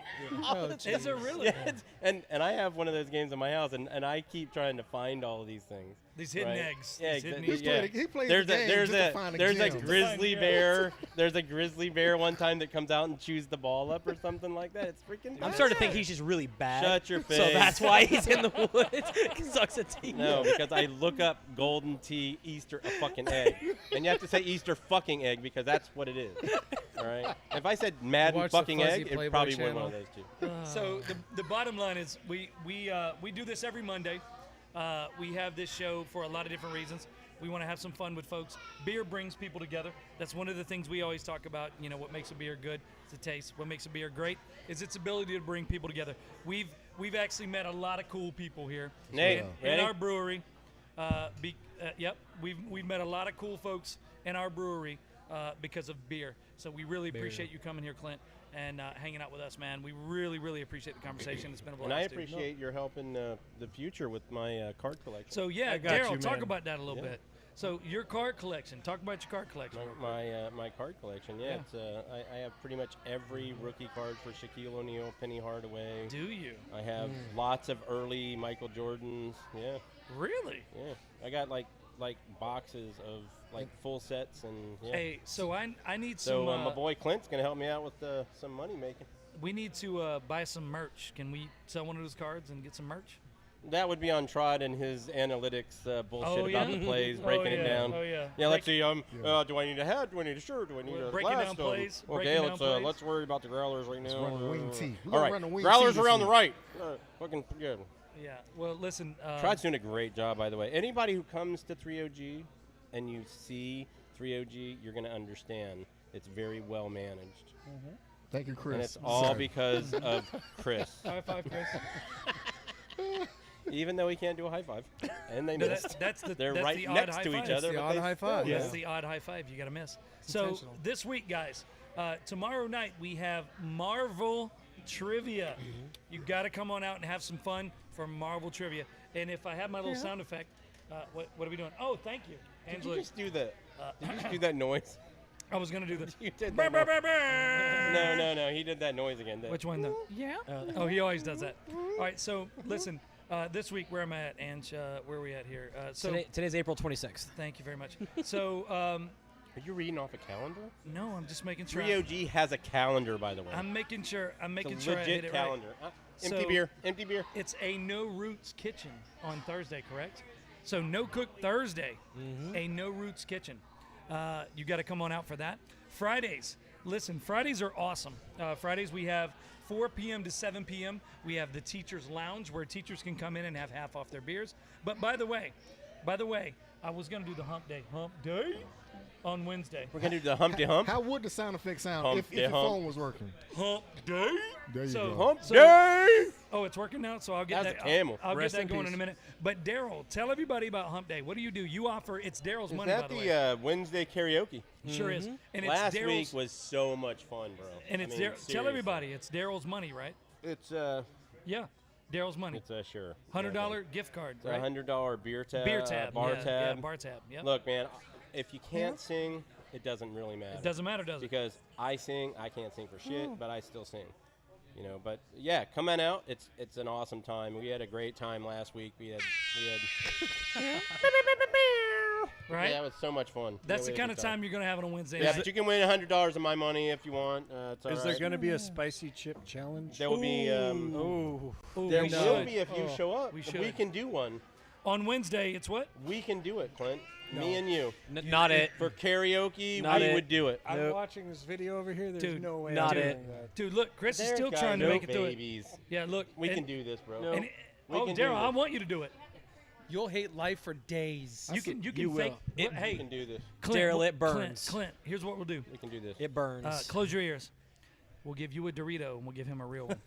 Is it really? Yeah, and I have one of those games in my house, and I keep trying to find all of these things. These hidden right? eggs. Yeah, These hidden exactly. eggs. Yeah. He plays There's the a game there's just to a find the there's a gems. grizzly Find bear. There's a grizzly bear one time that comes out and chews the ball up or something like that. It's freaking. I'm starting to think he's just really bad. Shut your face. So that's why he's in the woods. He sucks at team. No, because I look up Golden Tee Easter a fucking egg, and you have to say Easter fucking egg because that's what it is. All right. If I said Madden Watch the fucking fuzzy egg, it Playboy probably would one of channel. those two. So the bottom line is we do this every Monday. We have this show for a lot of different reasons. We want to have some fun with folks. Beer brings people together. That's one of the things we always talk about. You know, what makes a beer good is the taste. What makes a beer great is its ability to bring people together. We've actually met a lot of cool people here Nate, in ready? our brewery. Yep, we've met a lot of cool folks in our brewery because of beer. So we really appreciate you coming here, Clint, and hanging out with us, man. We really, really appreciate the conversation. It's been a blast. And I dude. appreciate your help in the future with my card collection. So yeah, I got Daryl, you, talk man. about that a little bit. So your card collection. Talk about your card collection. My card collection, yeah. It's, I have pretty much every rookie card for Shaquille O'Neal, Penny Hardaway. Do you I have lots of early Michael Jordans. Yeah, really? yeah. I got like boxes of like full sets and yeah. Hey, so I need So some. my boy Clint's gonna help me out with some money making. We need to buy some merch. Can we sell one of those cards and get some merch? That would be on Trot and his analytics bullshit Oh, about yeah? the plays, Oh, breaking yeah. it down. Oh, yeah. Yeah, let's see. Do I need a hat? Do I need a shirt? Do I need We're a breaking glass down stone? plays, Okay, breaking down plays. let's worry about the growlers right now. run the wing tee. We're All gonna right, run the wing growlers tee are this on the week. right. Fucking good. Yeah. Well, listen. Trot's doing a great job, by the way. Anybody who comes to 3OG and you see 3OG, you're going to understand it's very well managed. Thank you, Chris. And it's all Sorry. because of Chris. High five, Chris. Even though he can't do a high five. And they No, missed. that's the They're that's right the odd next high to five. each That's other. the but odd they high still- five. Yeah. That's the odd high five you got to miss. So intentional. this week, guys, tomorrow night we have Marvel Trivia. You got to come on out and have some fun for Marvel Trivia. And if I have my little sound effect, What are we doing? Oh, thank you, Did Angela. you just do that? Did you just do that noise? I was gonna do the. You did that No. He did that noise again. Which one though? Yeah. Oh, he always does that. All right, so listen. This week, where am I at, Ange? Where are we at here? Today's April 26th. Thank you very much. So, Are you reading off a calendar? no, I'm just making sure. 3OG has a calendar, by the way. I'm making sure. I'm making it's a sure I legit hit it calendar. right. Empty So- beer. Empty beer. It's a No Roots Kitchen on Thursday, correct? So No Cook Thursday, a No Roots Kitchen. You got to come on out for that. Fridays, listen, Fridays are awesome. Fridays we have 4 p.m. to 7 p.m. We have the Teachers Lounge where teachers can come in and have half off their beers. But by the way, I was going to do the hump day on Wednesday. We're going to do the Humpty Hump. How would the sound effect sound Hump if day your hump. phone was working? Hump day? There you So- go. Hump So- Day! Oh, it's working now, so I'll get That's that. a camel. I'll get Rest that in going peace. in a minute. But Daryl, tell everybody about Hump Day. What do? You offer. It's Daryl's Is money, that by the way. the Wednesday karaoke? Sure is. And Last it's week Daryl's. was so much fun, bro. And I it's mean, tell seriously. everybody it's Daryl's money, right? It's Yeah, Daryl's money. it's sure. $100 gift card, It's a right? $100 beer tab. Beer tab, bar yeah, tab. yeah, bar tab. Yep. Look, man, if you can't sing, it doesn't really matter. It doesn't matter, does it? Because I sing, I can't sing for shit, but I still sing. You know, but yeah, come on out. It's an awesome time. We had a great time last week. We had Right? Yeah, it was so much fun. That's Yeah, the we had a kind of good time you're going to have on a Wednesday Yeah, night. but you can win $100 of my money if you want. It's all Is there right. going to be a spicy chip challenge? There will be. Oh, Ooh, There we will should. be if you show up. We We should. can do one. On Wednesday, it's what? We can do it, Clint. Me and you. Not it. For karaoke, Not we it. would do it. I'm Nope. watching this video over here. There's Dude, no way not I'm it. doing that. Dude, look, Chris is There, still guys, trying to no make it through it. babies. Yeah, look. We and- can do this, bro. and- We oh, can do Daryl, I this. want you to do it. You'll hate life for days. You can You fake. will. Hey, We can do this. Clint, Daryl, it Clint, burns. Clint, here's what we'll do. We can do this. It burns. Close your ears. We'll give you a Dorito and we'll give him a real one.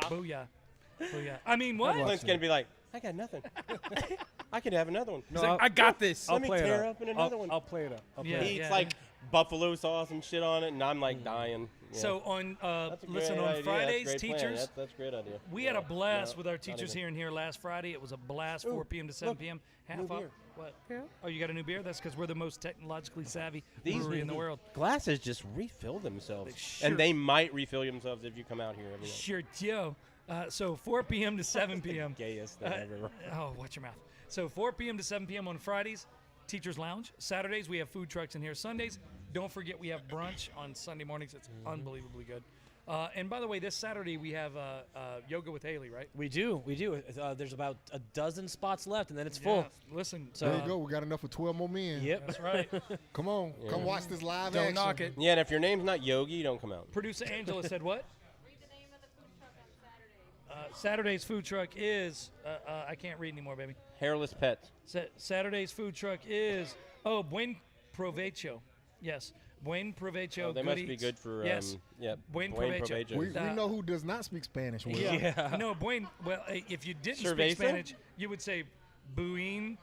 Booyah. Booyah. I mean, what? Clint's gonna be like, I got nothing. I could have another one. No, He's like, I got this. Let me play it tear up. up in another one. I'll play it up. I'll play Yeah. it up. He eats yeah. like buffalo sauce and shit on it, and I'm like dying. Yeah. So on That's a listen great on idea. Fridays, That's a great plan. teachers, That's a great idea. we had a Yeah. blast No, with our not teachers even. here and here last Friday. It was a blast, 4 p.m. to 7 look, p.m. Half new up. beer. What? Oh, you got a new beer? That's because we're the most technologically savvy These brewery in the world. Glasses just refill themselves, sure- and they might refill themselves if you come out here every night. Sure, Joe. So 4 p.m. to 7 p.m. Gayest thing ever. Oh, watch your mouth. So 4 p.m. to 7 p.m. on Fridays, Teachers Lounge. Saturdays, we have food trucks in here. Sundays, don't forget we have brunch on Sunday mornings. It's unbelievably good. And by the way, this Saturday we have yoga with Haley, right? we do. There's about a dozen spots left, and then it's full. Yeah, listen, There you go. We got enough for 12 more men. Yep. that's right. Come on. Come watch this live Don't action. knock it. Yeah, and if your name's not Yogi, don't come out. Producer Angela said what? Read the name of the food truck on Saturday. Saturday's food truck is, I can't read anymore, baby. Hairless pets. Saturday's food truck is, Buen Provecho. Yes, Buen Provecho. Oh, they Good must be Eats. good for Yes. Buen provecho. We Uh, know who does not speak Spanish well. Yeah. No, Buen. Well, if you didn't Cerveza? speak Spanish, you would say Buen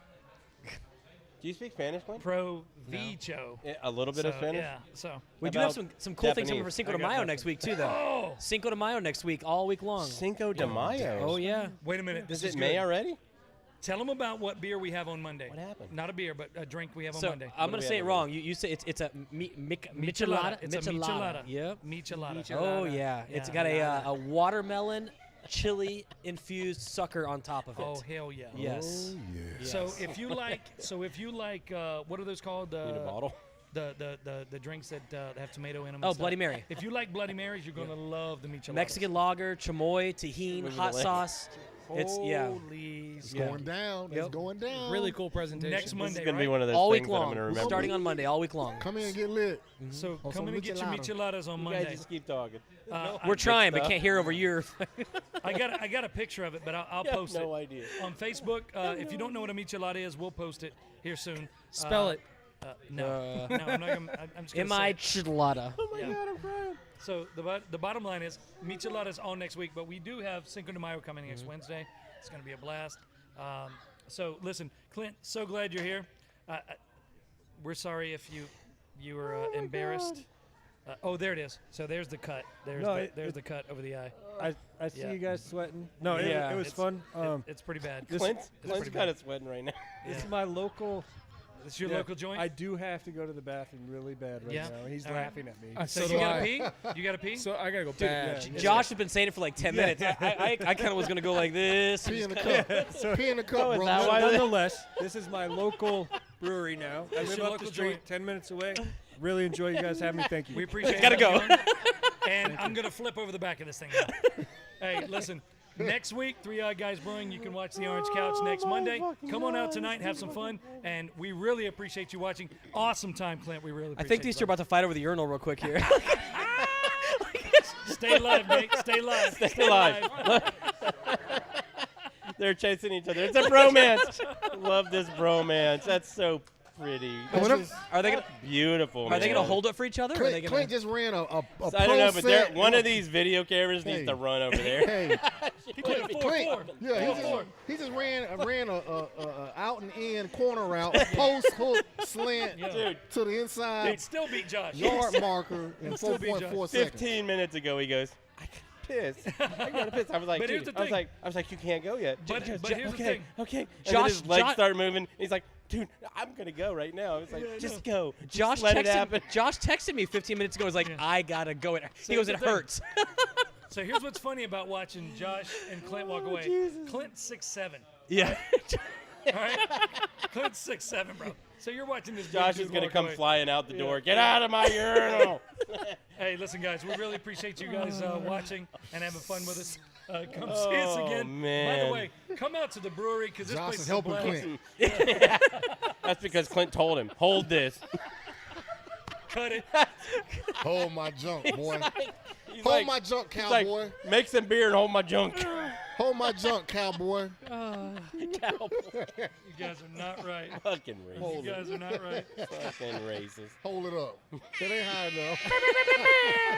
Do you speak Spanish, Clint? Provecho. Yeah, a little bit of So, Spanish. Yeah. So. We How do have about some cool things coming Japanese? for Cinco I de got Mayo nothing. next week too, though. Oh. Cinco de Mayo next week, all week long. Cinco de Mayo. Oh yeah. Wait a minute. This Is is it May good. already? Tell them about what beer we have on Monday. What happened? Not a beer, but a drink we have on So Monday. I'm do gonna we say have it on wrong. You say it's a michelada. Michelada. It's a michelada. Yep. Michelada. Oh yeah. It's got a watermelon chili infused sucker on top of it. Oh hell yeah. Yes. Oh, yeah. So if you like, what are those called? Need a bottle. The drinks that have tomato in them. and Oh, stuff. Bloody Mary. If you like Bloody Marys, you're gonna love the michelada. Mexican lager, chamoy, tajin, Moving hot away. sauce. It's yeah. Holy It's Yeah. going down. Yep. It's going down. Really cool presentation. Next This Monday, is gonna be right? one of those All things week that I'm long. gonna remember. Starting on Monday, all week long. Come in and get lit. So On come in some and get your michelada. micheladas on You Monday. guys just keep talking. We're trying, but stuff. can't hear over your. I got a picture of it, but I'll I have post no it idea. on Facebook. If you don't know what a michelada is, we'll post it here soon. Spell it. No, no, I'm not gonna. I'm just gonna Am say I it. chilada? Oh my Yeah. God, I'm crying. So the bottom line is micheladas all next week, but we do have Cinco de Mayo coming next Wednesday. It's going to be a blast. So listen, Clint, so glad you're here. We're sorry if you were embarrassed Oh, there it is. So there's the cut. There's No, the cut over the eye. I see Yeah. you guys sweating. No, Yeah. it was fun. It's pretty bad. Clint's pretty kind of sweating right now. This Yeah. is my local. It's your yeah, local joint. I do have to go to the bathroom really bad right Yeah. now. He's All right. laughing at me. so So you do gotta I. pee? You gotta pee? So I gotta go bad. yeah. Josh has been saying it for like 10 minutes. I kind of was gonna go like this. Pee in the cup. Pee in the cup, is bro. that why they- Nonetheless, this is my local brewery now. I live your up local the street, joint. 10 minutes away. Really enjoy you guys having me. Thank you. We appreciate Gotta it. go. And I'm going to flip over the back of this thing now. Hey, listen. Next week, 3 Odd Guys Brewing. You can watch the Orange Couch next Monday. Come on out tonight and have some fun. And we really appreciate you watching. Awesome time, Clint. We really appreciate I think these two are it. about to fight over the urinal real quick here. Stay live, mate. Stay live. Stay alive. They're chasing each other. It's a bromance. Love this bromance. That's so pretty. Are they gonna Beautiful. Are they gonna man. hold it for each other? Or are they Clint, gonna? Clint just ran a I don't know, but pro set. one of these video cameras Hey. needs to run over there. Hey, He put a 4-4. Clint. Yeah, he just ran a out and in corner route, post hook slant Dude, to the inside He'd still beat Josh. yard marker in still be 4.4 seconds. 15 minutes ago, he goes, I gotta piss. I gotta piss. I was like, But here's dude, the I was thing. like, you can't go yet. But here's the okay, thing. okay. And Josh- then his legs Josh- start moving. He's like, dude, I'm gonna go right now. I was like, just go. Just Josh let it happen. texted me 15 minutes ago. He's like, I gotta go. He goes, here's it the thing. hurts. So here's what's funny about watching Josh and Clint walk away. Clint's 6'7". Yeah. All right? Clint's 6'7", bro. So you're watching this big Josh dude is gonna walk come away. flying out the door. Get out of my urinal. Hey, listen, guys, we really appreciate you guys watching and having fun with us. Come see us Oh, again. By man. the way, come out to the brewery because this Josh place is is a helping blast. Clint. That's because Clint told him, hold this. Cut it. Hold my junk, boy. He's Hold like, my junk, he's like, cowboy. make some beer and hold my junk. Hold my junk, cowboy. You guys are not right. Fucking racist. Hold You it. guys are not right. Fucking racist. Hold it up. It ain't high enough.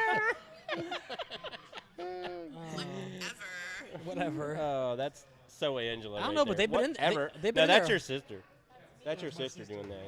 Whatever. Oh, that's so Angela. I don't right know, but there. they've been in- Whatever. they've been No, in that's there. your sister. That's your sister doing that.